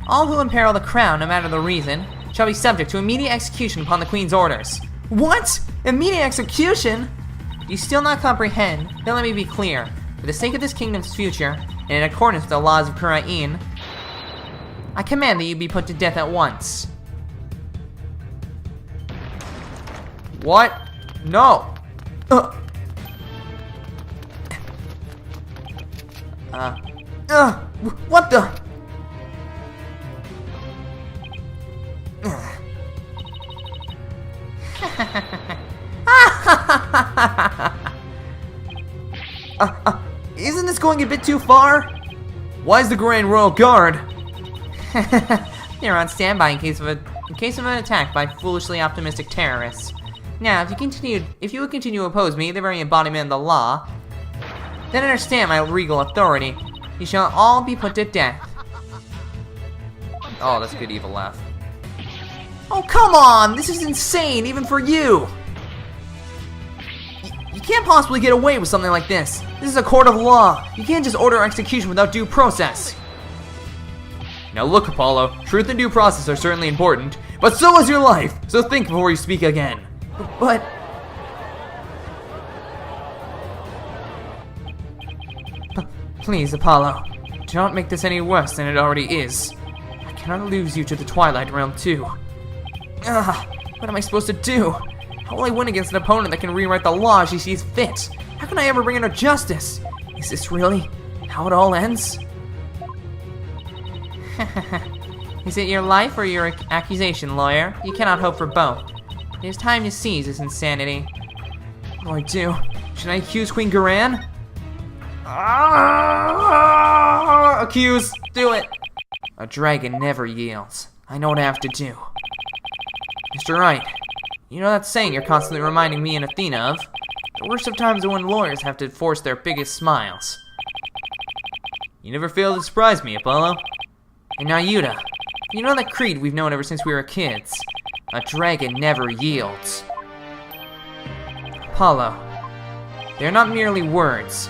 All who imperil the crown, no matter the reason, shall be subject to immediate execution upon the Queen's orders. What? Immediate execution? Do you still not comprehend? Then let me be clear. For the sake of this kingdom's future, and in accordance with the laws of Kurain, I command that you be put to death at once. What? No! What the? Isn't this going a bit too far? Why is the Grand Royal Guard? They're on standby in case of an attack by foolishly optimistic terrorists. Now, if you would continue to oppose me, the very embodiment of the law, then understand my regal authority. You shall all be put to death. Oh, that's a good evil laugh. Oh, come on! This is insane, even for you! You can't possibly get away with something like this. This is a court of law. You can't just order execution without due process. Now look, Apollo, truth and due process are certainly important, But so is your life, so think before you speak again. But... Please, Apollo, do not make this any worse than it already is. cannot lose you to the Twilight Realm too. What am I supposed to do? How will I win against an opponent that can rewrite the law as she sees fit? How can I ever bring in her justice? Is this really how it all ends? Is it your life or your accusation, lawyer? You cannot hope for both. It is time to seize this insanity. What do I do? Should I accuse Queen Garan? Accuse! Do it! A dragon never yields. I know what I have to do. Mr. Wright, you know that saying you're constantly reminding me and Athena of? The worst of times are when lawyers have to force their biggest smiles. You never fail to surprise me, Apollo. And now Yuta, you know that creed we've known ever since we were kids? A dragon never yields. Apollo, they're not merely words.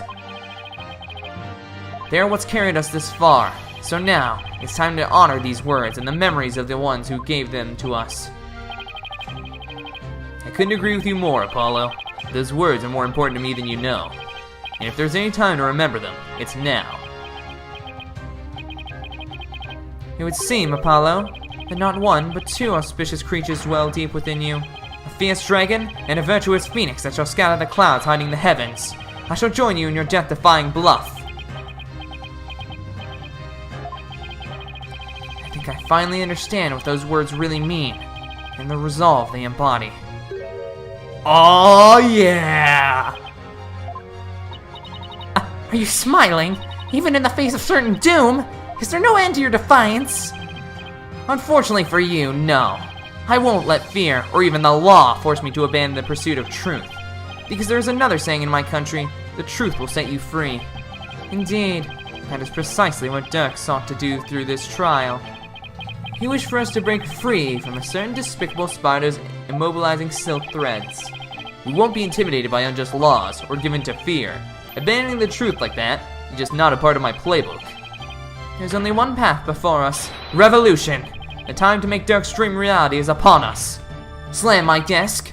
They're what's carried us this far. So now, it's time to honor these words and the memories of the ones who gave them to us. I couldn't agree with you more, Apollo. Those words are more important to me than you know. And if there's any time to remember them, it's now. It would seem, Apollo, that not one, but two auspicious creatures dwell deep within you. A fierce dragon and a virtuous phoenix that shall scatter the clouds hiding the heavens. I shall join you in your death-defying bluff. I think I finally understand what those words really mean, and the resolve they embody. Oh yeah! Are you smiling? Even in the face of certain doom? Is there no end to your defiance? Unfortunately for you, no. I won't let fear, or even the law, force me to abandon the pursuit of truth. Because there is another saying in my country, the truth will set you free. Indeed, that is precisely what Dirk sought to do through this trial. He wished for us to break free from a certain despicable spider's immobilizing silk threads. We won't be intimidated by unjust laws, or given to fear. Abandoning the truth like that is just not a part of my playbook. There's only one path before us. Revolution! The time to make Dirk's dream reality is upon us. Slam my desk.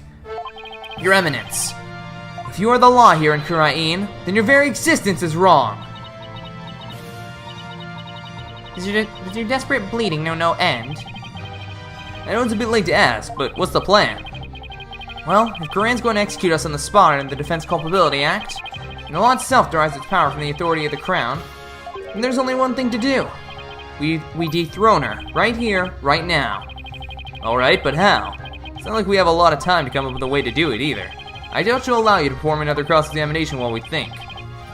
Your Eminence. If you are the law here in Kurain, then your very existence is wrong. Does your desperate bleeding know no end? I know it's a bit late to ask, but what's the plan? Well, if Garan's going to execute us on the spot under the Defense Culpability Act, and the law itself derives its power from the authority of the Crown, then there's only one thing to do. We dethrone her, right here, right now. Alright, but how? It's not like we have a lot of time to come up with a way to do it either. I doubt she'll allow you to perform another cross-examination while we think.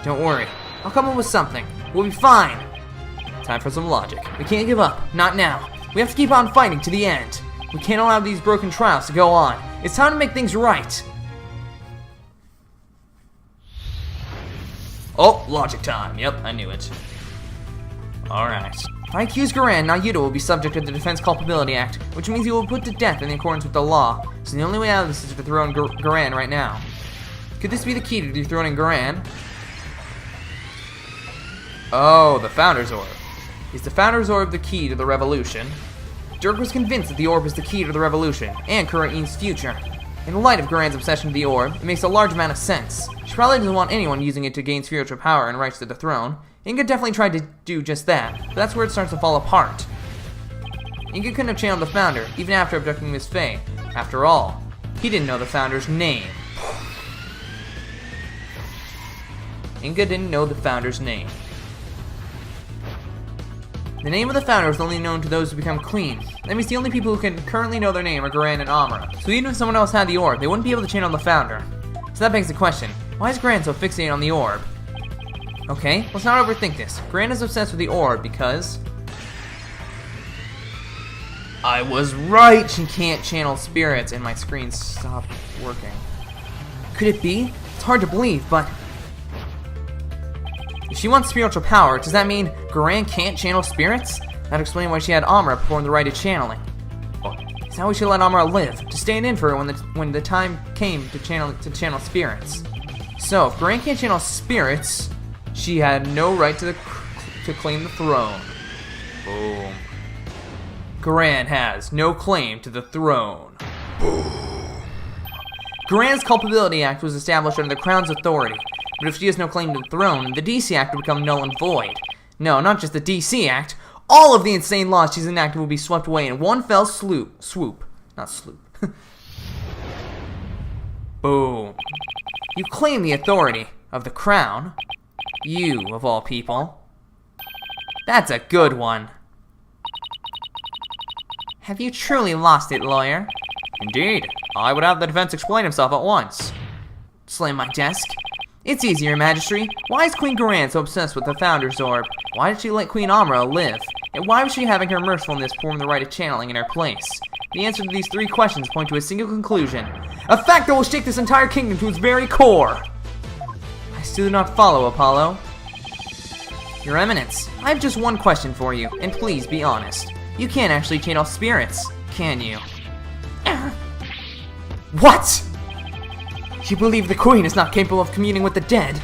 Don't worry, I'll come up with something. We'll be fine. Time for some logic. We can't give up, not now. We have to keep on fighting to the end. We can't allow these broken trials to go on. It's time to make things right. Oh, logic time. Yep, I knew it. Alright. If I accuse Garan, now Yuta will be subject to the Defense Culpability Act, which means he will be put to death in accordance with the law. So the only way out of this is to dethrone Garan right now. Could this be the key to dethroning Garan? Oh, the Founder's Orb. Is the Founder's Orb the key to the revolution? Dirk was convinced that the orb is the key to the revolution, and Kurain's future. In the light of Garan's obsession with the orb, it makes a large amount of sense. She probably doesn't want anyone using it to gain spiritual power and rights to the throne. Inga definitely tried to do just that, but that's where it starts to fall apart. Inga couldn't have channeled the Founder, even after abducting Miss Faye. After all, he didn't know the Founder's name. Inga didn't know the Founder's name. The name of the Founder is only known to those who become queen. That means the only people who can currently know their name are Garan and Amara. So even if someone else had the orb, they wouldn't be able to channel the Founder. So that begs the question, why is Garan so fixated on the orb? Okay, let's not overthink this. Garan is obsessed with the orb because... I was right! She can't channel spirits and my screen stopped working. Could it be? It's hard to believe, but... if she wants spiritual power, does that mean Garan can't channel spirits? That'd explain why she had Amara perform the rite of channeling. Is that why she let Amara live, to stand in for her when the time came to channel spirits? So, if Garan can't channel spirits, she had no right to claim the throne. Boom. Garan has no claim to the throne. Boom. Garan's Culpability Act was established under the Crown's authority. But if she has no claim to the throne, the DC Act would become null and void. No, not just the DC Act, All of the insane laws she's enacted will be swept away in one fell swoop. Not sloop. Boom. You claim the authority of the crown. You, of all people. That's a good one. Have you truly lost it, lawyer? Indeed. I would have the defense explain himself at once. Slam my desk. It's easy, Your Majesty. Why is Queen Garan so obsessed with the Founder's Orb? Why did she let Queen Amra live? And why was she having her mercifulness perform the rite of channeling in her place? The answer to these three questions point to a single conclusion. A fact that will shake this entire kingdom to its very core! I still do not follow, Apollo. Your Eminence, I have just one question for you, and please be honest. You can't actually channel spirits, can you? What?! You believe the Queen is not capable of communing with the dead?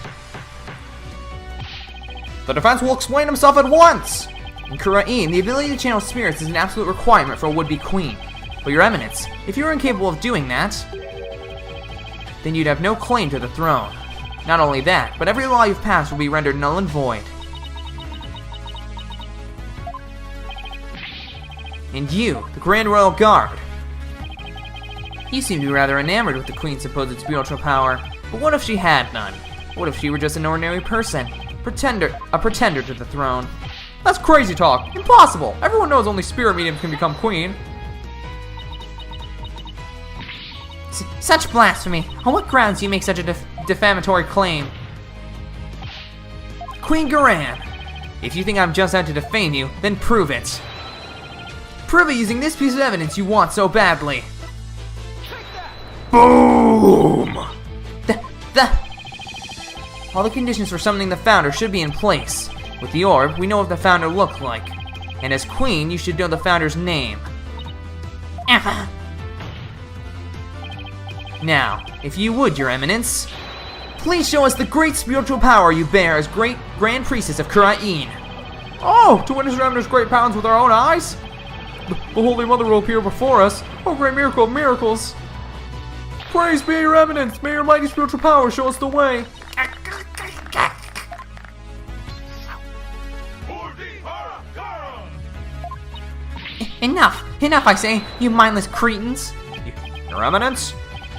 The defense will explain himself at once! In Kura'in, the ability to channel spirits is an absolute requirement for a would-be queen. But Your Eminence, if you were incapable of doing that, then you'd have no claim to the throne. Not only that, but every law you've passed will be rendered null and void. And you, the Grand Royal Guard. You seem to be rather enamored with the Queen's supposed spiritual power, but what if she had none? What if she were just an ordinary person? A pretender to the throne? That's crazy talk. Impossible. Everyone knows only spirit mediums can become queen. Such blasphemy! On what grounds do you make such a defamatory claim? Queen Garan! If you think I'm just out to defame you, then prove it. Prove it using this piece of evidence you want so badly. Boom! All the conditions for summoning the Founder should be in place. With the orb, we know what the Founder looked like. And as Queen, you should know the Founder's name. Now, if you would, Your Eminence, please show us the great spiritual power you bear as great Grand Priestess of Kura'in. Oh, to witness Your Eminence's great powers with our own eyes? The Holy Mother will appear before us. Oh, great miracle of miracles! Praise be Your Eminence! May your mighty spiritual power show us the way! Enough! Enough, I say, you mindless cretins! Your Eminence?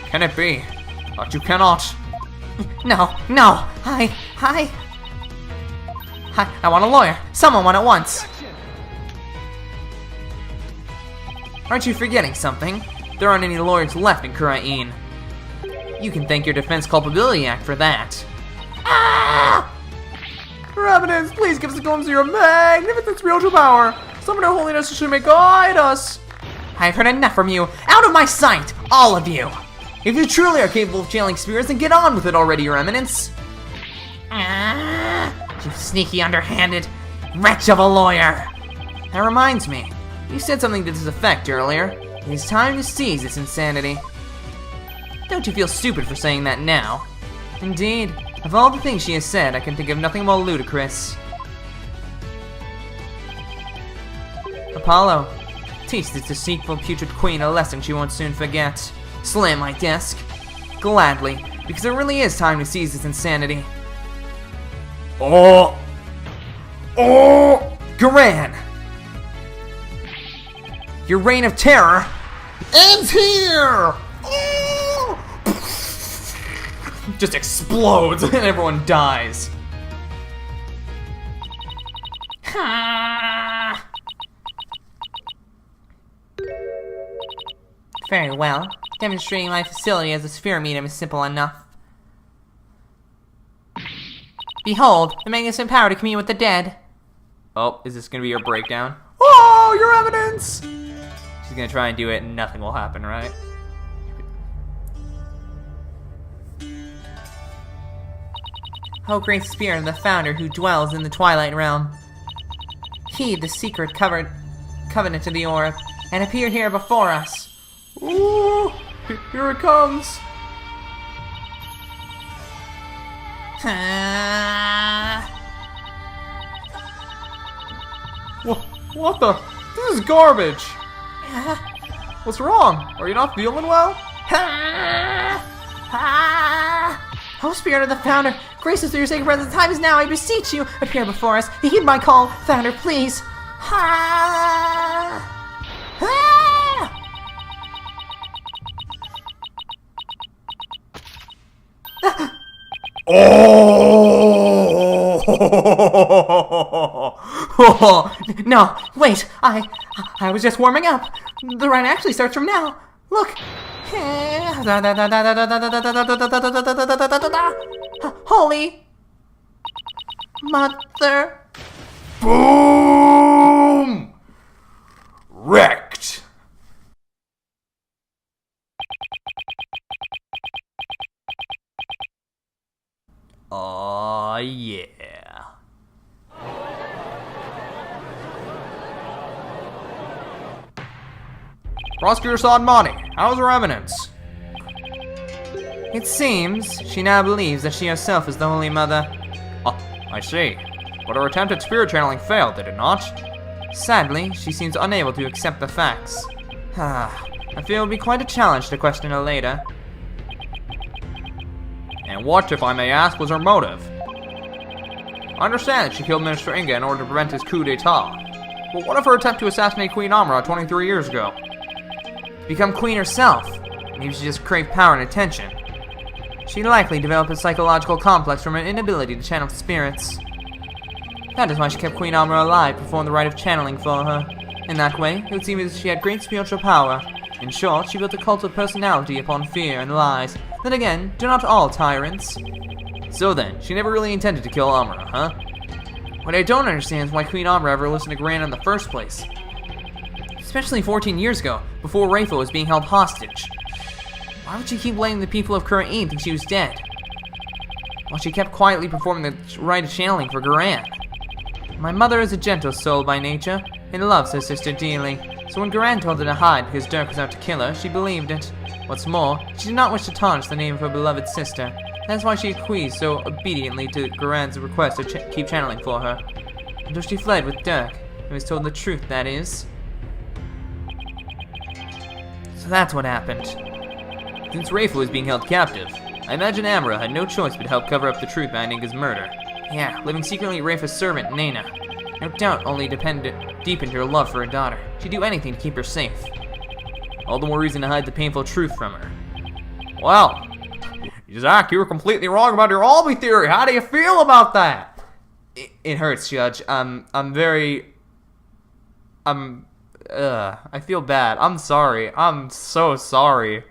Can it be that you cannot? No! I want a lawyer! Someone at once! Aren't you forgetting something? There aren't any lawyers left in Kura'in. You can thank your Defense Culpability Act for that. Ah! Your Eminence, please give us a glimpse of your magnificent spiritual power! Summon Her Holiness she may guide us! I've heard enough from you! Out of my sight! All of you! If you truly are capable of channeling spirits, then get on with it already, Your Eminence! You sneaky, underhanded wretch of a lawyer! That reminds me, you said something to this effect earlier. It is time to seize this insanity. Don't you feel stupid for saying that now? Indeed, of all the things she has said, I can think of nothing more ludicrous. Apollo, teach this deceitful, putrid queen a lesson she won't soon forget. Slam my desk. Gladly, because it really is time to seize this insanity. Oh! Garan! Your reign of terror ends here! Just explodes and everyone dies. Very well. Demonstrating my facility as a sphere medium is simple enough. Behold, the magnificent power to commune with the dead. Oh, is this gonna be your breakdown? Oh, Your Eminence! She's gonna try and do it and nothing will happen, right? O great spirit of the Founder who dwells in the Twilight Realm, heed the secret covenant of the orb, and appear here before us. Ooh, here it comes! What the? This is garbage! What's wrong? Are you not feeling well? O Spirit of the Founder, grace us through your sacred presence. The time is now, I beseech you. Appear before us. Heed my call. Founder, please. Ah! Ah! Oh! No, wait, I was just warming up. The run actually starts from now. Look. Holy mother. Boom! Wrecked. Oh, yeah. Prosecutor Sadmani, how's her eminence? It seems she now believes that she herself is the Holy Mother. Oh, I see. But her attempt at spirit channeling failed, did it not? Sadly, she seems unable to accept the facts. I fear it will be quite a challenge to question her later. And what, if I may ask, was her motive? I understand that she killed Minister Inga in order to prevent his coup d'etat. But what of her attempt to assassinate Queen Amra 23 years ago? To become queen herself. Maybe she just craved power and attention. She likely developed a psychological complex from her inability to channel spirits. That is why she kept Queen Amra alive, performed the rite of channeling for her. In that way, it would seem as if she had great spiritual power. In short, she built a cult of personality upon fear and lies. Then again, do not all tyrants? So then, she never really intended to kill Amra, huh? What I don't understand is why Queen Amra ever listened to Gran in the first place. Especially 14 years ago, before Rayfo was being held hostage. Why would she keep letting the people of Kurain think she was dead? While she kept quietly performing the rite of channeling for Garan. My mother is a gentle soul by nature, and loves her sister dearly, so when Garan told her to hide because Dirk was out to kill her, she believed it. What's more, she did not wish to tarnish the name of her beloved sister. That's why she acquiesced so obediently to Garan's request to keep channeling for her. Until she fled with Dirk, and was told the truth, that is. So that's what happened. Since Rayfo was being held captive, I imagine Amra had no choice but to help cover up the truth behind Inga's murder. Yeah, living secretly at Rayfa's servant, Nana. No doubt only deepened her love for her daughter. She'd do anything to keep her safe. All the more reason to hide the painful truth from her. Well, Zach, you were completely wrong about your Albie theory. How do you feel about that? It hurts, Judge. I feel bad. I'm sorry. I'm so sorry.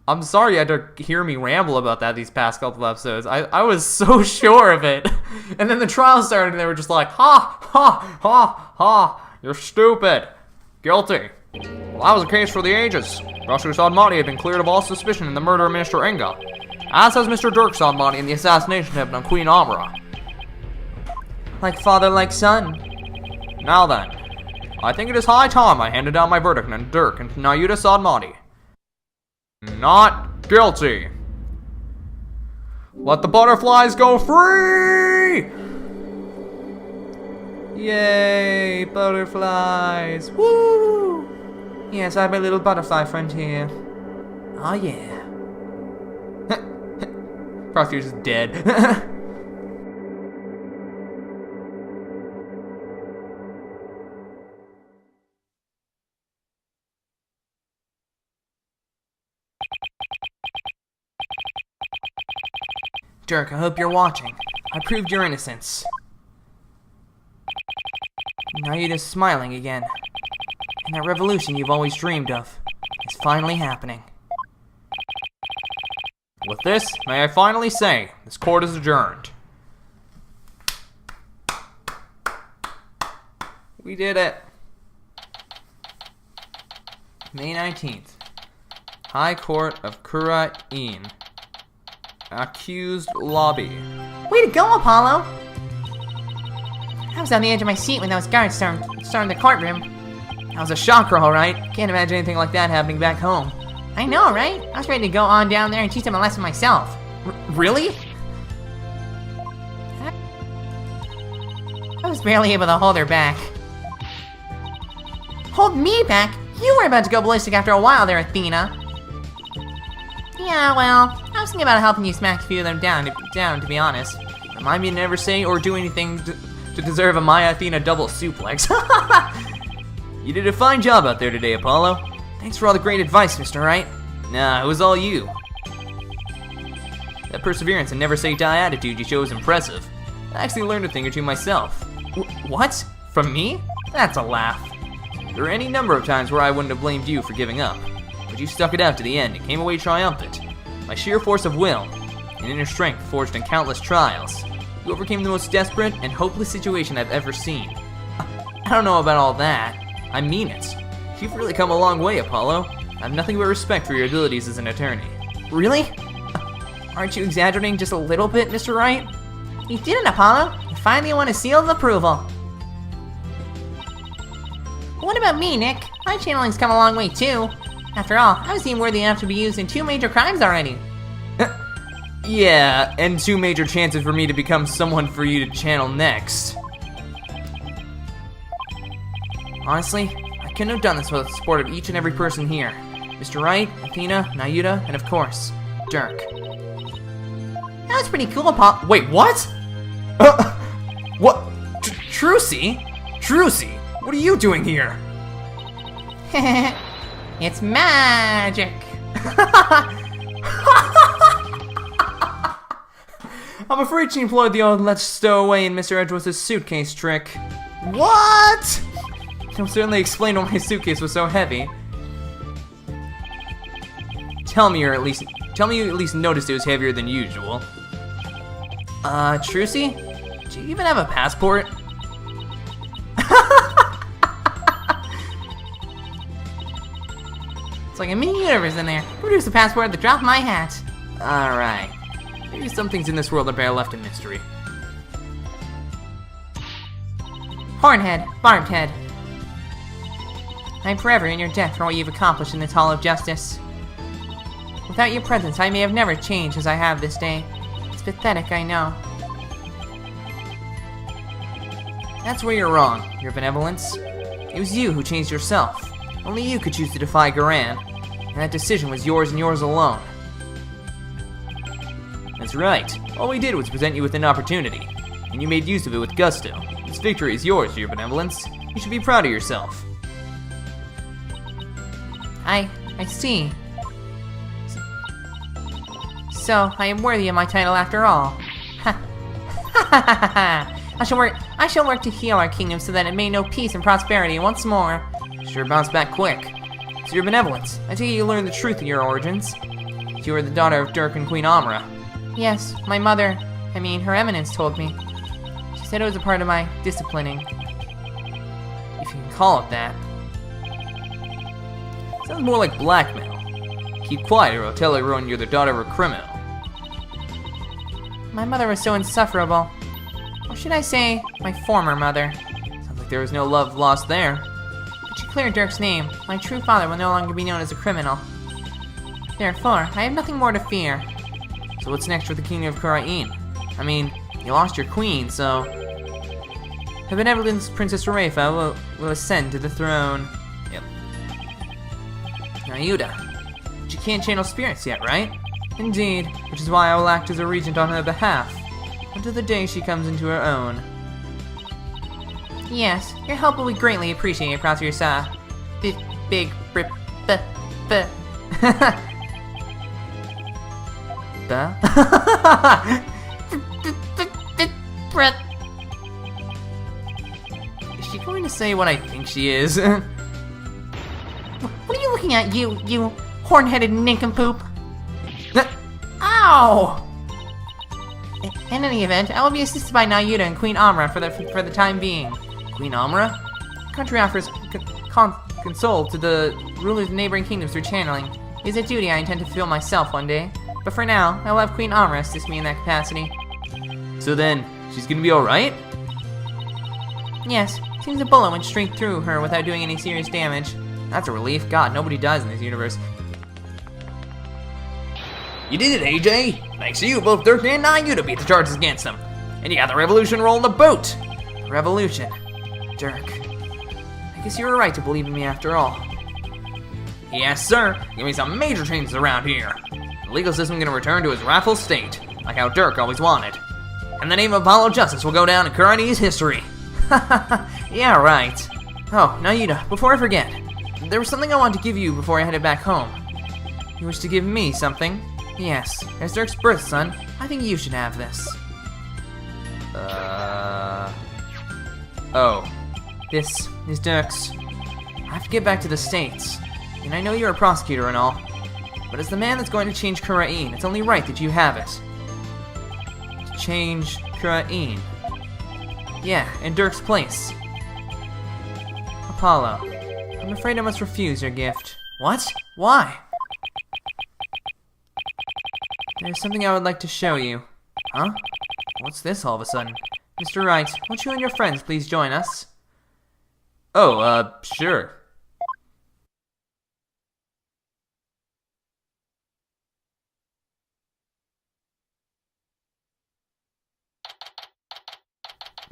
I'm sorry you had to hear me ramble about that these past couple episodes. I was so sure of it. And then the trial started and they were just like, ha, ha, ha, ha. You're stupid. Guilty. Well, that was a case for the ages. Prosecutor Sadmani had been cleared of all suspicion in the murder of Minister Inga, as has Mr. Dirk Sadmani in the assassination attempt on Queen Amra. Like father, like son. Now then, I think it is high time I handed down my verdict on Dirk and Nayuda Sadmani. Not guilty. Let the butterflies go free! Yay, butterflies. Woo! Yes, I have my little butterfly friend here. Oh yeah. Prosecutor's dead. Dirk, I hope you're watching. I proved your innocence. Now you're just smiling again. And that revolution you've always dreamed of is finally happening. With this, may I finally say, this court is adjourned. We did it. May 19th. High Court of Kurain. Accused lobby. Way to go, Apollo! I was on the edge of my seat when those guards stormed the courtroom. That was a shocker, alright. Can't imagine anything like that happening back home. I know, right? I was ready to go on down there and teach them a lesson myself. Really? I was barely able to hold her back. Hold me back? You were about to go ballistic after a while there, Athena. Yeah, well, I was thinking about helping you smack a few of them down, to be honest. Remind me to never say or do anything to to deserve a My Athena double suplex. You did a fine job out there today, Apollo. Thanks for all the great advice, Mr. Wright. Nah, it was all you. That perseverance and never say die attitude you show is impressive. I actually learned a thing or two myself. What? From me? That's a laugh. There are any number of times where I wouldn't have blamed you for giving up, but you stuck it out to the end and came away triumphant. By sheer force of will and inner strength forged in countless trials, you overcame the most desperate and hopeless situation I've ever seen. I don't know about all that. I mean it. You've really come a long way, Apollo. I have nothing but respect for your abilities as an attorney. Really? Aren't you exaggerating just a little bit, Mr. Wright? You did it, Apollo. You finally won a seal of approval. What about me, Nick? My channeling's come a long way too. After all, I was deemed worthy enough to be used in 2 major crimes already. Yeah, and 2 major chances for me to become someone for you to channel next. Honestly, I couldn't have done this without the support of each and every person here. Mr. Wright, Athena, Nayuta, and of course, Dirk. That was pretty cool, Apollo. Wait, what? What? Trucy? Trucy, what are you doing here? It's magic. I'm afraid she employed the old let's stow away in Mr. Edgeworth's suitcase trick. What? It'll certainly explain why my suitcase was so heavy. Tell me you at least noticed it was heavier than usual. Trucy? Do you even have a passport? It's like a mini universe in there. Produce a passport at the drop of my hat. Alright. Maybe some things in this world are better left in mystery. Hornhead, Barbed Head. I'm forever in your debt for what you've accomplished in this Hall of Justice. Without your presence, I may have never changed as I have this day. It's pathetic, I know. That's where you're wrong, your benevolence. It was you who changed yourself. Only you could choose to defy Garan, and that decision was yours and yours alone. That's right. All we did was present you with an opportunity, and you made use of it with gusto. This victory is yours, your benevolence. You should be proud of yourself. I see. So, I am worthy of my title after all. I shall work to heal our kingdom so that it may know peace and prosperity once more. Sure bounced back quick. So your benevolence, I take it you learned the truth of your origins. You were the daughter of Dirk and Queen Amra. Yes, my mother, Her Eminence told me. She said it was a part of my disciplining. If you can call it that. Sounds more like blackmail. Keep quiet or I'll tell everyone you're the daughter of a criminal. My mother was so insufferable. Or should I say, my former mother. Sounds like there was no love lost there. But she cleared Dirk's name. My true father will no longer be known as a criminal. Therefore, I have nothing more to fear. So what's next for the kingdom of Kurain? You lost your queen, so... Her benevolence, Princess Rafa, will ascend to the throne. Yep. Nayuta. But you can't channel spirits yet, right? Indeed, which is why I will act as a regent on her behalf, until the day she comes into her own. Yes, your help will be greatly appreciated, Professor Big Is she going to say what I think she is? What are you looking at, you horn-headed nincompoop? Ow! In any event, I will be assisted by Nayuta and Queen Amra for the time being. Queen Amra? The country offers console to the rulers of neighboring kingdoms through channeling. It is a duty I intend to fulfill myself one day. But for now, I will have Queen Amra assist me in that capacity. So then, she's gonna be alright? Yes, seems a bullet went straight through her without doing any serious damage. That's a relief. God, nobody dies in this universe. You did it, AJ! Thanks to you, both Dirk and Nayuta beat the charges against them. And you got the revolution rolling the boat! Revolution. Dirk. I guess you were right to believe in me after all. Yes, sir. Give me some major changes around here. The legal system gonna return to its rightful state, like how Dirk always wanted. and the name of Apollo Justice will go down in Kurani's history. Yeah, right. Oh, Nayuta, before I forget, there was something I wanted to give you before I headed back home. You wish to give me something? Yes, as Dirk's birth son, I think you should have this. Oh. This is Dirk's. I have to get back to the States, and I know you're a prosecutor and all, but as the man that's going to change Kurain, it's only right that you have it. To change Kurain. Yeah, in Dirk's place. Apollo, I'm afraid I must refuse your gift. What? Why? There's something I would like to show you. Huh? What's this all of a sudden? Mr. Wright, won't you and your friends please join us? Oh, sure.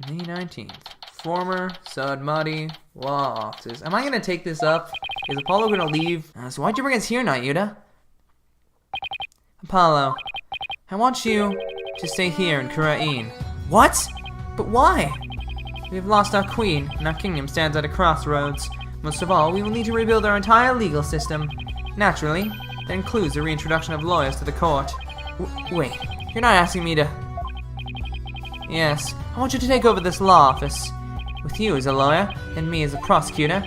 May 19th. Former Sadmati Law Offices. Am I gonna take this up? Is Apollo gonna leave? So why'd you bring us here, Nayuta? Apollo, I want you to stay here in Kurain. What? But why? We have lost our queen, and our kingdom stands at a crossroads. Most of all, we will need to rebuild our entire legal system. Naturally, that includes the reintroduction of lawyers to the court. Wait, you're not asking me to... Yes, I want you to take over this law office. With you as a lawyer, and me as a prosecutor,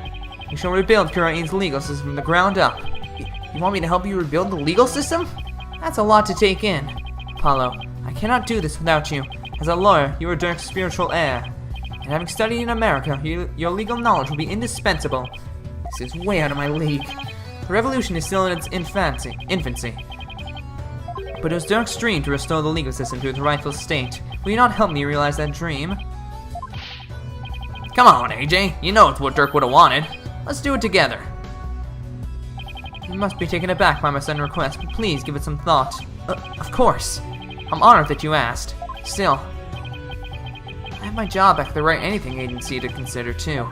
we shall rebuild Kurain's legal system from the ground up. You want me to help you rebuild the legal system? That's a lot to take in. Apollo, I cannot do this without you. As a lawyer, you are Dirk's spiritual heir. And having studied in America, your legal knowledge will be indispensable. This is way out of my league. The revolution is still in its infancy. But it was Dirk's dream to restore the legal system to its rightful state. Will you not help me realize that dream? Come on, AJ. You know it's what Dirk would have wanted. Let's do it together. You must be taken aback by my sudden request, but please give it some thought. Of course. I'm honored that you asked. Still, I have my job back at the Wright Anything Agency to consider, too.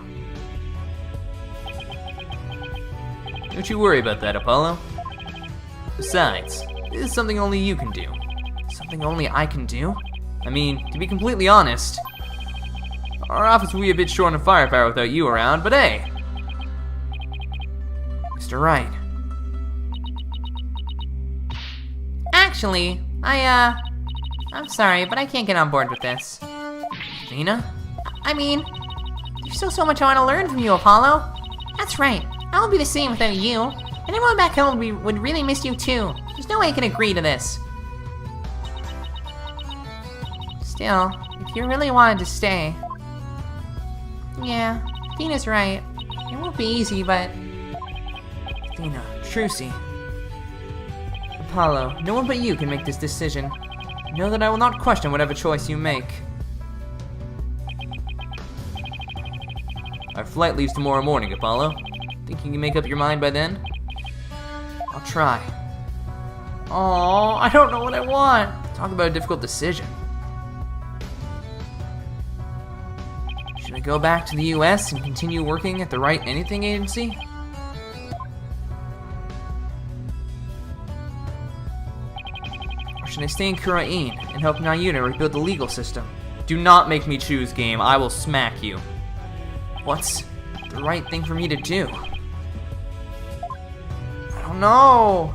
Don't you worry about that, Apollo. Besides, this is something only you can do. Something only I can do? I mean, to be completely honest, our office will be a bit short on firepower without you around, but hey. Mr. Wright. Actually, I'm sorry, but I can't get on board with this. Nina? I mean, there's still so much I want to learn from you, Apollo. That's right. I won't be the same without you. And everyone back home would really miss you too. There's no way I can agree to this. Still, if you really wanted to stay... Yeah, Dina's right. It won't be easy, but... Dina, Trucy. Apollo, no one but you can make this decision. Know that I will not question whatever choice you make. Our flight leaves tomorrow morning, Apollo. Think you can make up your mind by then? I'll try. Oh, I don't know what I want. Talk about a difficult decision. Should I go back to the US and continue working at the Wright Anything Agency? Or should I stay in Kurain and help Nayuta rebuild the legal system? Do not make me choose, game. I will smack you. What's the right thing for me to do? I don't know.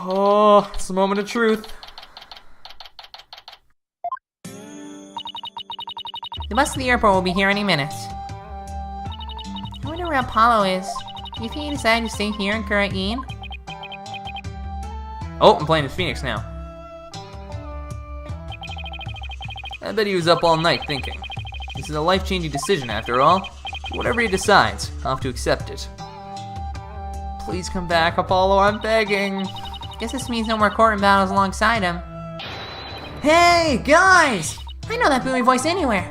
Oh, it's a moment of truth. The bus to the airport will be here any minute. I wonder where Apollo is. Do you think he decided to stay here in Kurain? Oh, I'm playing as Phoenix now. I bet he was up all night thinking. This is a life-changing decision after all. Whatever he decides, I'll have to accept it. Please come back, Apollo, I'm begging. Guess this means no more court battles alongside him. Hey, guys! I know that booming voice anywhere.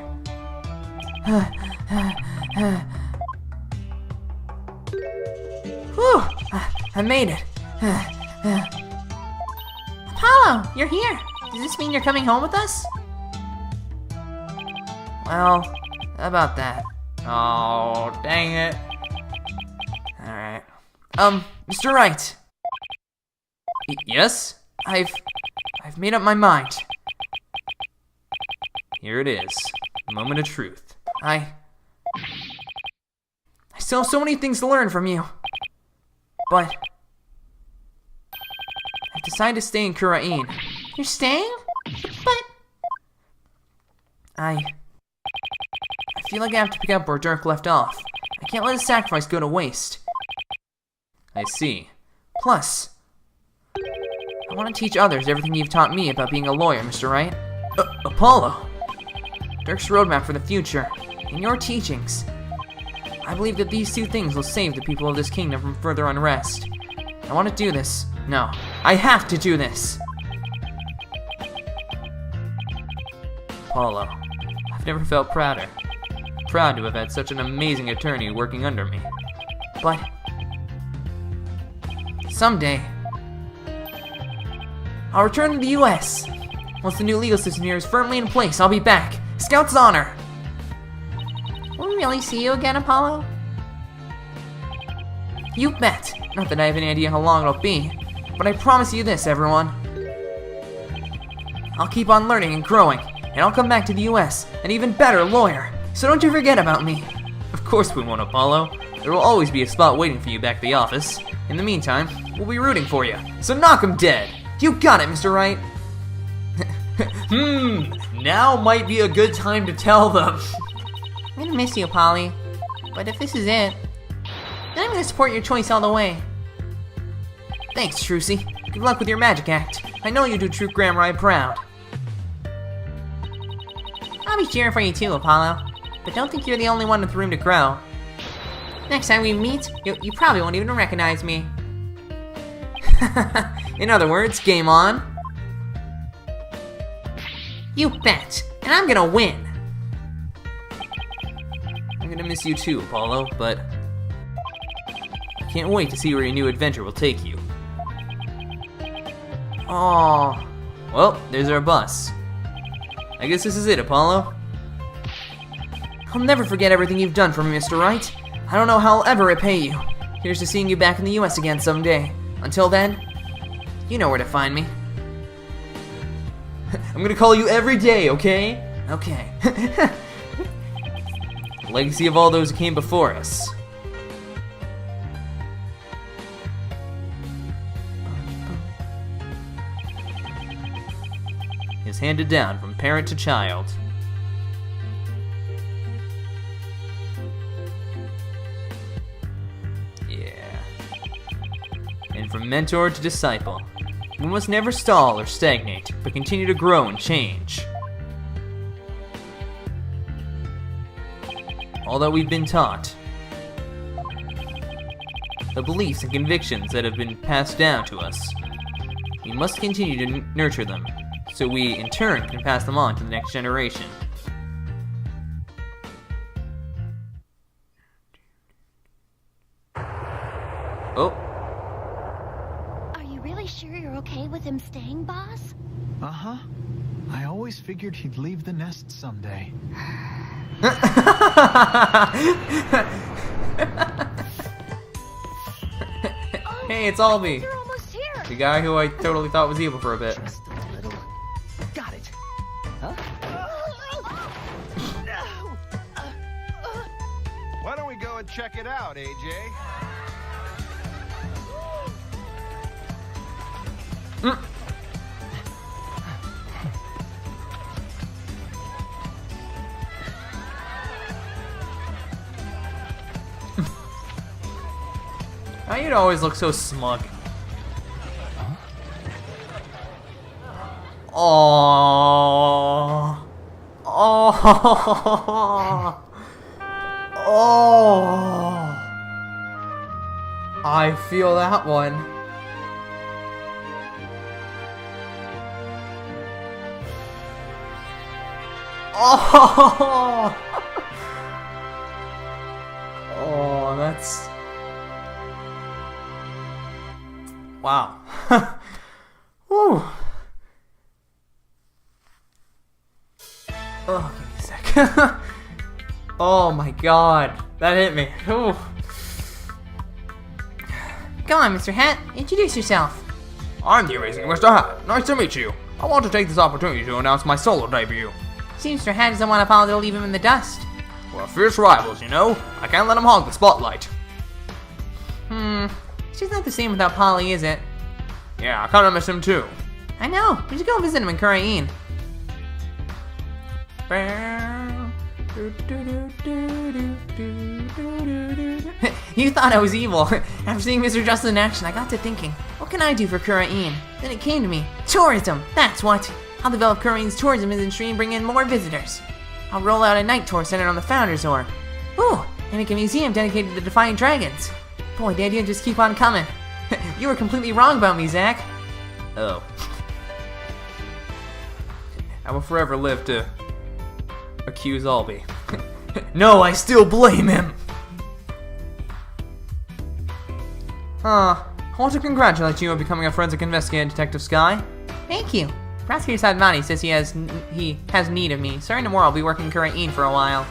Whew, I made it. Apollo, you're here. Does this mean you're coming home with us? Well, how about that? Oh, dang it. Alright. Mr. Wright! Yes? I've made up my mind. Here it is. Moment of truth. I still have so many things to learn from you. But I've decided to stay in Kurain. You're staying? But I feel like I have to pick up where Dirk left off. I can't let his sacrifice go to waste. I see. Plus, I want to teach others everything you've taught me about being a lawyer, Mr. Wright. Apollo! Dirk's roadmap for the future, and your teachings. I believe that these two things will save the people of this kingdom from further unrest. I want to do this. No, I have to do this! Apollo, I've never felt prouder. Proud to have had such an amazing attorney working under me. But someday, I'll return to the U.S. Once the new legal system here is firmly in place, I'll be back. Scout's honor! will we really see you again, Apollo? You bet! Not that I have any idea how long it'll be, but I promise you this, everyone. I'll keep on learning and growing, and I'll come back to the U.S. an even better lawyer. So don't you forget about me. Of course we won't, Apollo. There will always be a spot waiting for you back at the office. In the meantime, we'll be rooting for you. So knock 'em dead! You got it, Mr. Wright. Now might be a good time to tell them. I'm gonna miss you, Polly. But if this is it, then I'm gonna support your choice all the way. Thanks, Trucy. Good luck with your magic act. I know you do True Grammar proud. I'll be cheering for you too, Apollo. But don't think you're the only one with room to grow. Next time we meet, you probably won't even recognize me. In other words, game on. You bet. And I'm gonna win. I'm gonna miss you too, Apollo, but I can't wait to see where your new adventure will take you. Aww. Well, there's our bus. I guess this is it, Apollo. I'll never forget everything you've done for me, Mr. Wright. I don't know how I'll ever repay you. Here's to seeing you back in the U.S. again someday. Until then, you know where to find me. I'm gonna call you every day, okay? Okay. Legacy of all those who came before us. Is handed down from parent to child. Yeah. And from mentor to disciple. We must never stall or stagnate, but continue to grow and change. All that we've been taught, the beliefs and convictions that have been passed down to us, we must continue to nurture them, so we, in turn, can pass them on to the next generation. Oh, Are you really sure you're okay with him staying, boss? Uh-huh. I always figured he'd leave the nest someday. hey, it's Albie, You're almost here. the guy who I totally thought was evil for a bit. Just a little. Got it. Huh? Why don't we go and check it out, AJ? Why you'd always look so smug? Oh, oh, oh! I feel that one. Oh, oh, that's. Wow. Whew. Oh, give me a sec. Oh my god. That hit me. Ooh. Go on, Mr. Hat. Introduce yourself. I'm the amazing Mr. Hat. Nice to meet you. I want to take this opportunity to announce my solo debut. Seems Mr. Hat doesn't want Apollo to leave him in the dust. We're fierce rivals, you know. I can't let him hog the spotlight. It's just not the same without Polly, is it? Yeah, I kinda miss him too. I know. We should go visit him in Korean. You thought I was evil. After seeing Mr. Justice in action, I got to thinking, what can I do for Korean? Then it came to me. Tourism! That's what! I'll develop Korean's tourism industry and bring in more visitors. I'll roll out a night tour centered on the Founders Or. Ooh, and make a museum dedicated to the Defying Dragons. Boy, the idea just keep on coming. You were completely wrong about me, Zach. Oh. I will forever live to accuse Albie. No, I still blame him. I want to congratulate you on becoming a forensic investigator, Detective Sky. Thank you. Prosecutor Sadmani says he has need of me. Starting tomorrow, I'll be working Korean for a while.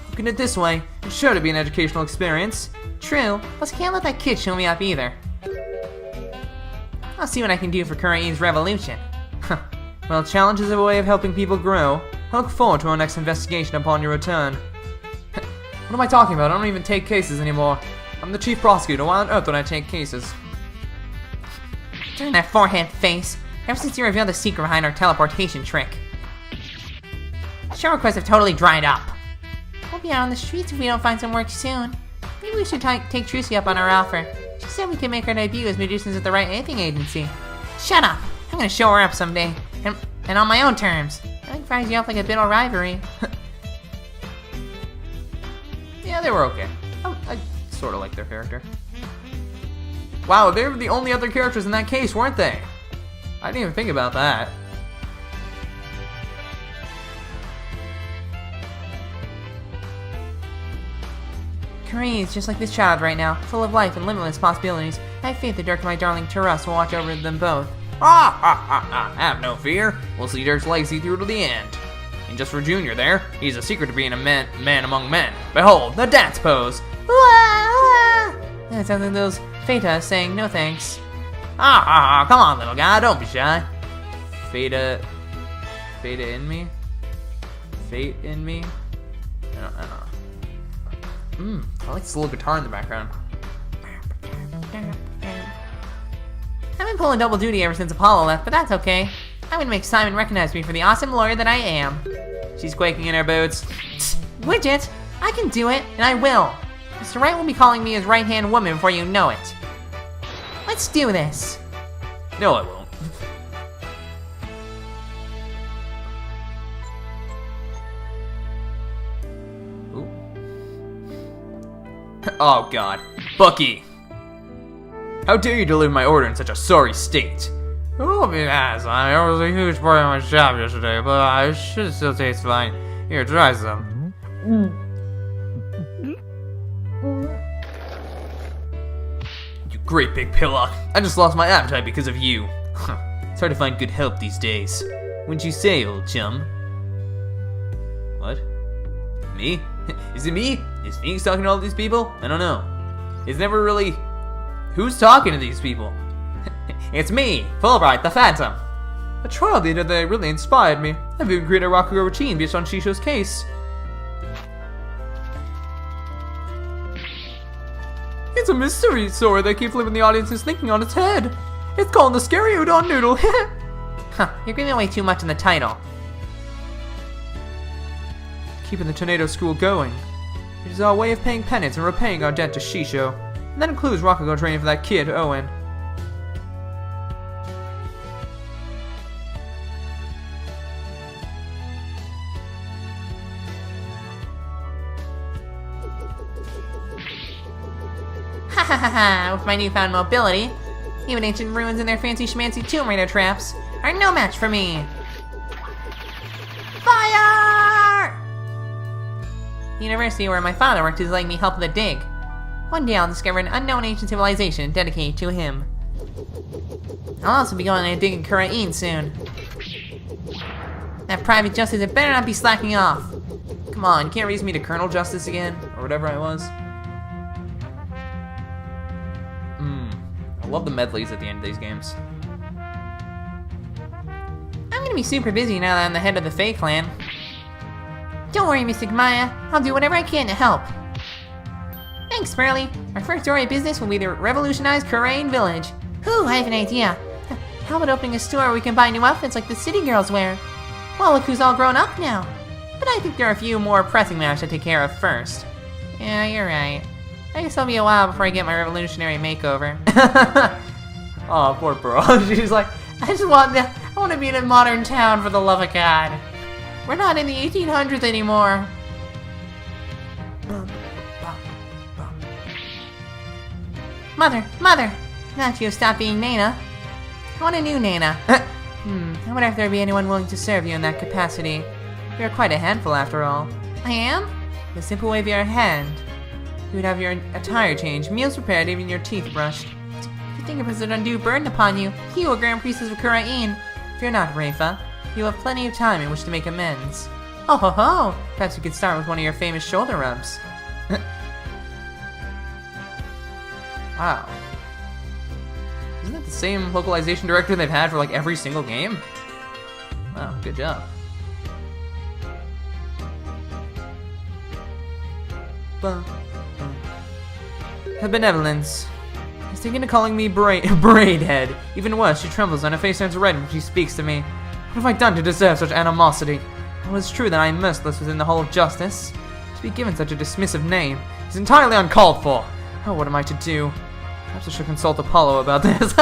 Looking at it this way, it's sure to be an educational experience. True, plus I can't let that kid show me up either. I'll see what I can do for Korean's revolution. Well, challenge is a way of helping people grow. I look forward to our next investigation upon your return. What am I talking about? I don't even take cases anymore. I'm the chief prosecutor. Why on earth would I take cases? Turn that forehead face. Ever since you revealed the secret behind our teleportation trick. Show requests have totally dried up. We'll be out on the streets if we don't find some work soon. Maybe we should take Trucy up on our offer. She said we could make our debut as magicians at the Wright Anything Agency. Shut up! I'm gonna show her up someday. And on my own terms. I think fries you up like a bit of rivalry. Yeah, they were okay. I sort of like their character. Wow, they were the only other characters in that case, weren't they? I didn't even think about that. Korean is just like this child right now, full of life and limitless possibilities. I have faith that Dirk and my darling Taras will watch over them both. Have no fear. We'll see Dirk's legacy through to the end. And just for Junior there, he's a secret to being a man among men. Behold, the dance pose. That sounds like those Feta saying no thanks. Come on, little guy, don't be shy. Feta in me? Fate in me? I don't know. I like this little guitar in the background. I've been pulling double duty ever since Apollo left, but that's okay. I'm gonna make Simon recognize me for the awesome lawyer that I am. She's quaking in her boots. Widget, I can do it, and I will. Mr. Wright will be calling me his right-hand woman before you know it. Let's do this. No, I won't. Oh god. Bucky! How dare you deliver my order in such a sorry state? Oh, yes, it was a huge part of my job yesterday, but it should still taste fine. Here, try some. You great big pillock. I just lost my appetite because of you. It's hard to find good help these days. Wouldn't you say, old chum? What? Me? Is it me? Is Phoenix talking to all these people? I don't know. It's never really... Who's talking to these people? It's me, Fulbright, the Phantom. A trial leader that really inspired me. I've even created a Rakugo routine based on Shisho's case. It's a mystery story that keeps living the audience's thinking on its head. It's called the Scary Udon Noodle. Huh, you're giving away too much in the title. Keeping the Tornado School going. It is our way of paying penance and repaying our debt to Shisho. And that includes Rakugo training for that kid, Owen. Ha ha ha ha! With my newfound mobility, even ancient ruins and their fancy schmancy Tomb Raider traps are no match for me. Fire! The university where my father worked is letting me help with the dig. One day I'll discover an unknown ancient civilization dedicated to him. I'll also be going on a dig in Korean soon. That private justice had better not be slacking off. Come on, you can't raise me to Colonel Justice again? Or whatever I was. love the medleys at the end of these games. I'm gonna be super busy now that I'm the head of the Fae clan. Don't worry, Mystic Maya. I'll do whatever I can to help. Thanks, Pearly. Our first order of business will be to revolutionize Karain Village. Whew, I have an idea. How about opening a store where we can buy new outfits like the city girls wear? Well, look who's all grown up now. But I think there are a few more pressing matters to take care of first. Yeah, you're right. I guess it'll be a while before I get my revolutionary makeover. Oh, poor Pearl. She's like, I want to be in a modern town for the love of God. We're not in the 1800s anymore. Mother, now that you have stopped being Nana, I want a new Nana. I wonder if there'd be anyone willing to serve you in that capacity. You're quite a handful after all. I am? With a simple wave of your hand, you would have your attire changed, meals prepared, even your teeth brushed. You think it was an undue burden upon you, you, a Grand Priestess of Kurain. Fear not, Rafa. You will have plenty of time in which to make amends. Oh ho ho! Perhaps you could start with one of your famous shoulder rubs. wow. Isn't that the same localization director they've had for like every single game? Wow, good job. Her benevolence. He's taken to calling me Braidhead. Even worse, she trembles and her face turns red when she speaks to me. What have I done to deserve such animosity? Well, it's true that I am merciless within the Hall of Justice. To be given such a dismissive name is entirely uncalled for. Oh, what am I to do? Perhaps I should consult Apollo about this.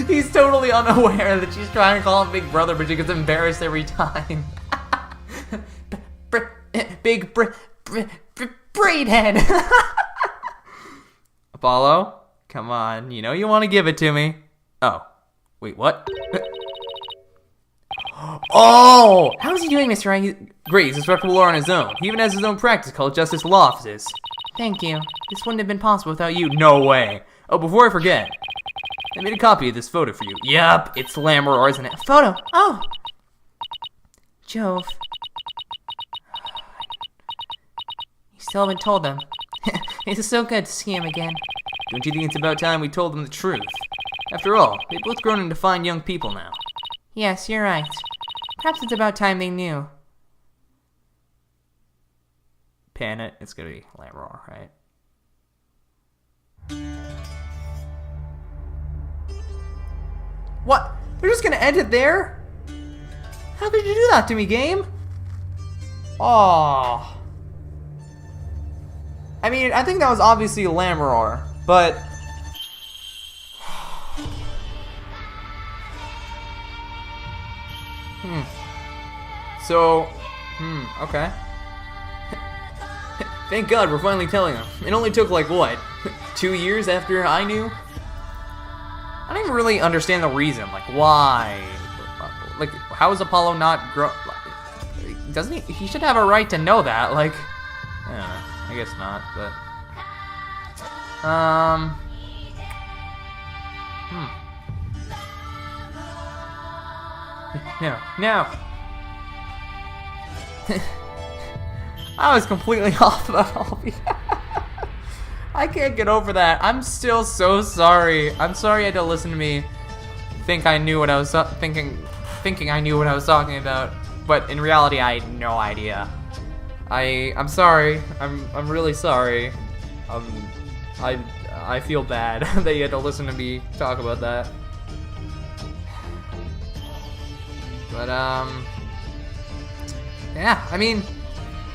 He's totally unaware that she's trying to call him Big Brother, but she gets embarrassed every time. Big Braidhead. Apollo, come on. You know you want to give it to me. Oh, wait, what? Oh! How's he doing, Mr. Wright? Great, he's a respectable lawyer on his own. He even has his own practice called Justice Law Offices. Thank you. This wouldn't have been possible without you. No way. Oh, before I forget, I made a copy of this photo for you. Yup, it's Lammeror, isn't it? Photo! Oh! Jove. You still haven't told them. It's so good to see him again. Don't you think it's about time we told them the truth? After all, they've both grown into fine young people now. Yes, you're right. Perhaps it's about time they knew. Pan it, it's gonna be Lammeror, right? What? They're just gonna end it there? How could you do that to me, game? Oh. I mean, I think that was obviously Lammeror, but... So, okay. Thank God we're finally telling them. It only took like, what, 2 years after I knew? I don't even really understand the reason, like why? Like, how is Apollo not doesn't he? He should have a right to know that, like, I don't know. I guess not, but... No. I was completely off about all of you. I can't get over that. I'm still so sorry. I'm sorry you had to listen to me think I knew what I was thinking I knew what I was talking about, but in reality I had no idea. I'm sorry. I'm really sorry. I feel bad that you had to listen to me talk about that. But yeah, I mean,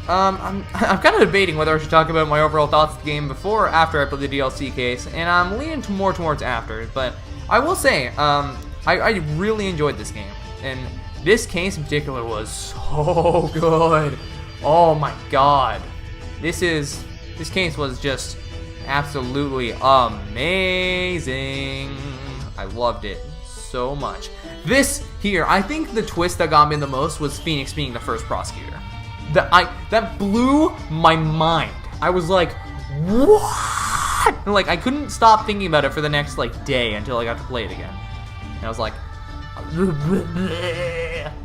I'm kind of debating whether I should talk about my overall thoughts of the game before or after I play the DLC case, and I'm leaning more towards after. But I will say, I really enjoyed this game, and this case in particular was so good. Oh my God, this case was just absolutely amazing. I loved it so much. This here, I think the twist that got me the most was Phoenix being the first prosecutor. That blew my mind. I was like, what? And like, I couldn't stop thinking about it for the next like day until I got to play it again. And I was like,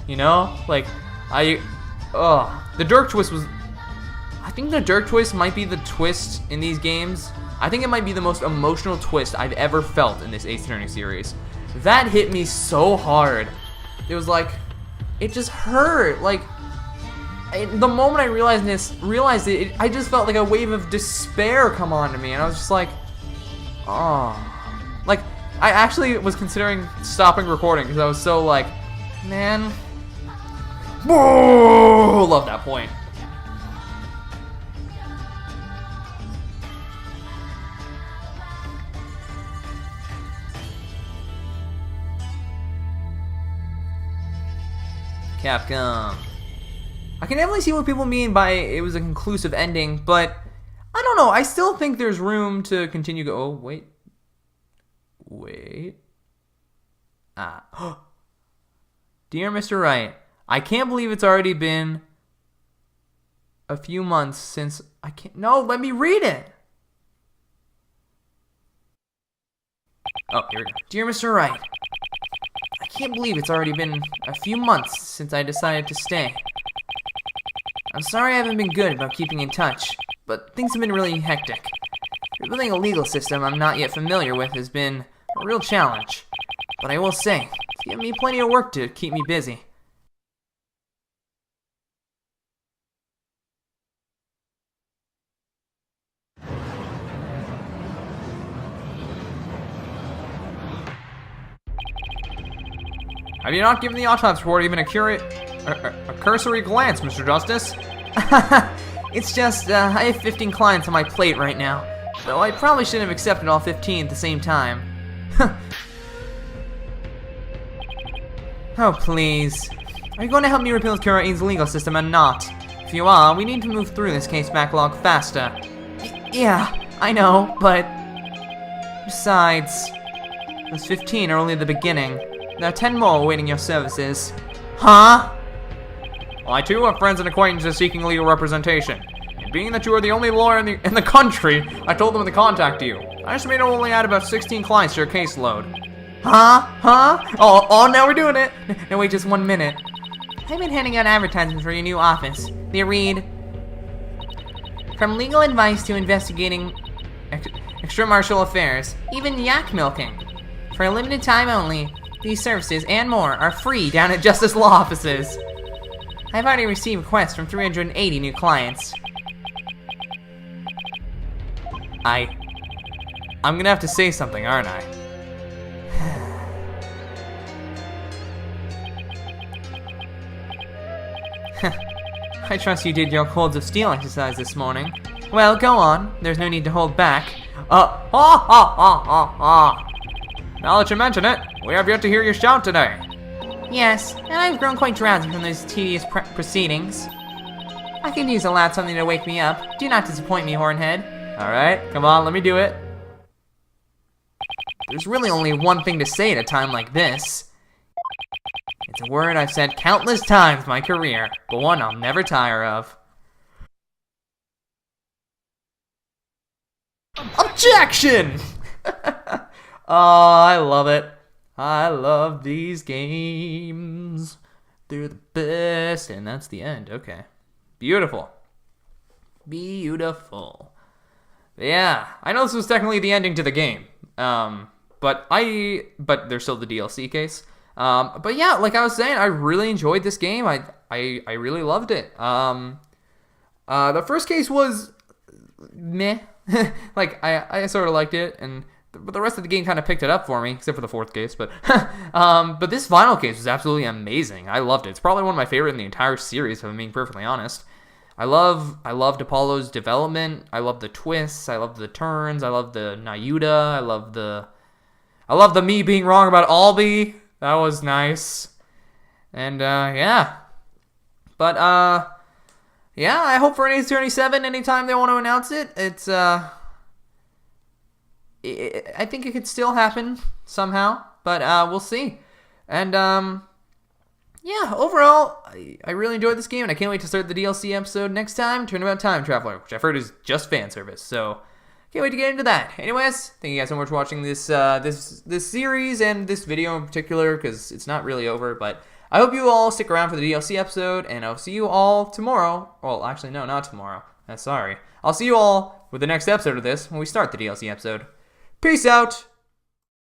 you know, like the Dirk twist was. I think the Dirk twist might be the twist in these games I think it might be the most emotional twist I've ever felt in this Ace Attorney series. That hit me so hard. It was like, it just hurt. Like, the moment I realized it, I just felt like a wave of despair come on to me, and I was just like, oh. Like, I actually was considering stopping recording because I was so like, man. Whoa! Love that point. Capcom. I can definitely see what people mean by it was a conclusive ending, but I don't know. I still think there's room to continue. Oh, wait. Dear Mr. Wright, I can't believe it's already been a few months since No, let me read it. Oh, here we go. Dear Mr. Wright, I can't believe it's already been a few months since I decided to stay. I'm sorry I haven't been good about keeping in touch, but things have been really hectic. Rebuilding a legal system I'm not yet familiar with has been a real challenge, but I will say, it's given me plenty of work to keep me busy. Have you not given the autopsy report even a cursory glance, Mr. Justice? It's just, I have 15 clients on my plate right now, though I probably shouldn't have accepted all 15 at the same time. Oh, please. Are you going to help me rebuild Kurain's legal system or not? If you are, we need to move through this case backlog faster. Yeah, I know, but... Besides, those 15 are only the beginning. There are 10 more awaiting your services. Huh? Well, I too have friends and acquaintances seeking legal representation. And being that you are the only lawyer in the country, I told them to contact you. I estimate I only add about 16 clients to your caseload. Huh? Oh, now we're doing it. Now wait just 1 minute. I've been handing out advertisements for your new office. They read, from legal advice to investigating extramartial affairs, even yak milking. For a limited time only, these services and more are free down at Justice Law offices. I've already received requests from 380 new clients. I'm gonna have to say something, aren't I? I trust you did your Codes of Steel exercise this morning. Well, go on. There's no need to hold back. Now that you mention it, we have yet to hear you shout today. Yes, and I've grown quite drowsy from those tedious proceedings. I could use a loud something to wake me up. Do not disappoint me, Hornhead. Alright, come on, let me do it. There's really only one thing to say at a time like this. It's a word I've said countless times in my career, but one I'll never tire of. Objection! Oh, I love it. I love these games. They're the best. And that's the end. Okay. Beautiful. Beautiful. Yeah, I know this was technically the ending to the game. But there's still the DLC case. But yeah, like I was saying, I really enjoyed this game. I really loved it. The first case was meh. Like I sort of liked it, but the rest of the game kind of picked it up for me, except for the fourth case. But but this final case was absolutely amazing. I loved it. It's probably one of my favorite in the entire series, if I'm being perfectly honest. I loved Apollo's development. I love the twists. I love the turns. I love the Nayuta. I love the me being wrong about Albie. That was nice. And yeah. But yeah, I hope for an Ace Attorney 7 anytime they want to announce it. It's I think it could still happen somehow, but we'll see. And yeah, overall, I really enjoyed this game, and I can't wait to start the DLC episode next time, Turnabout Time Traveler, which I've heard is just fan service, so can't wait to get into that. Anyways, thank you guys so much for watching this this series and this video in particular, because it's not really over, but I hope you all stick around for the DLC episode, and I'll see you all tomorrow. Well, actually, no, not tomorrow. Sorry. I'll see you all with the next episode of this when we start the DLC episode. Peace out!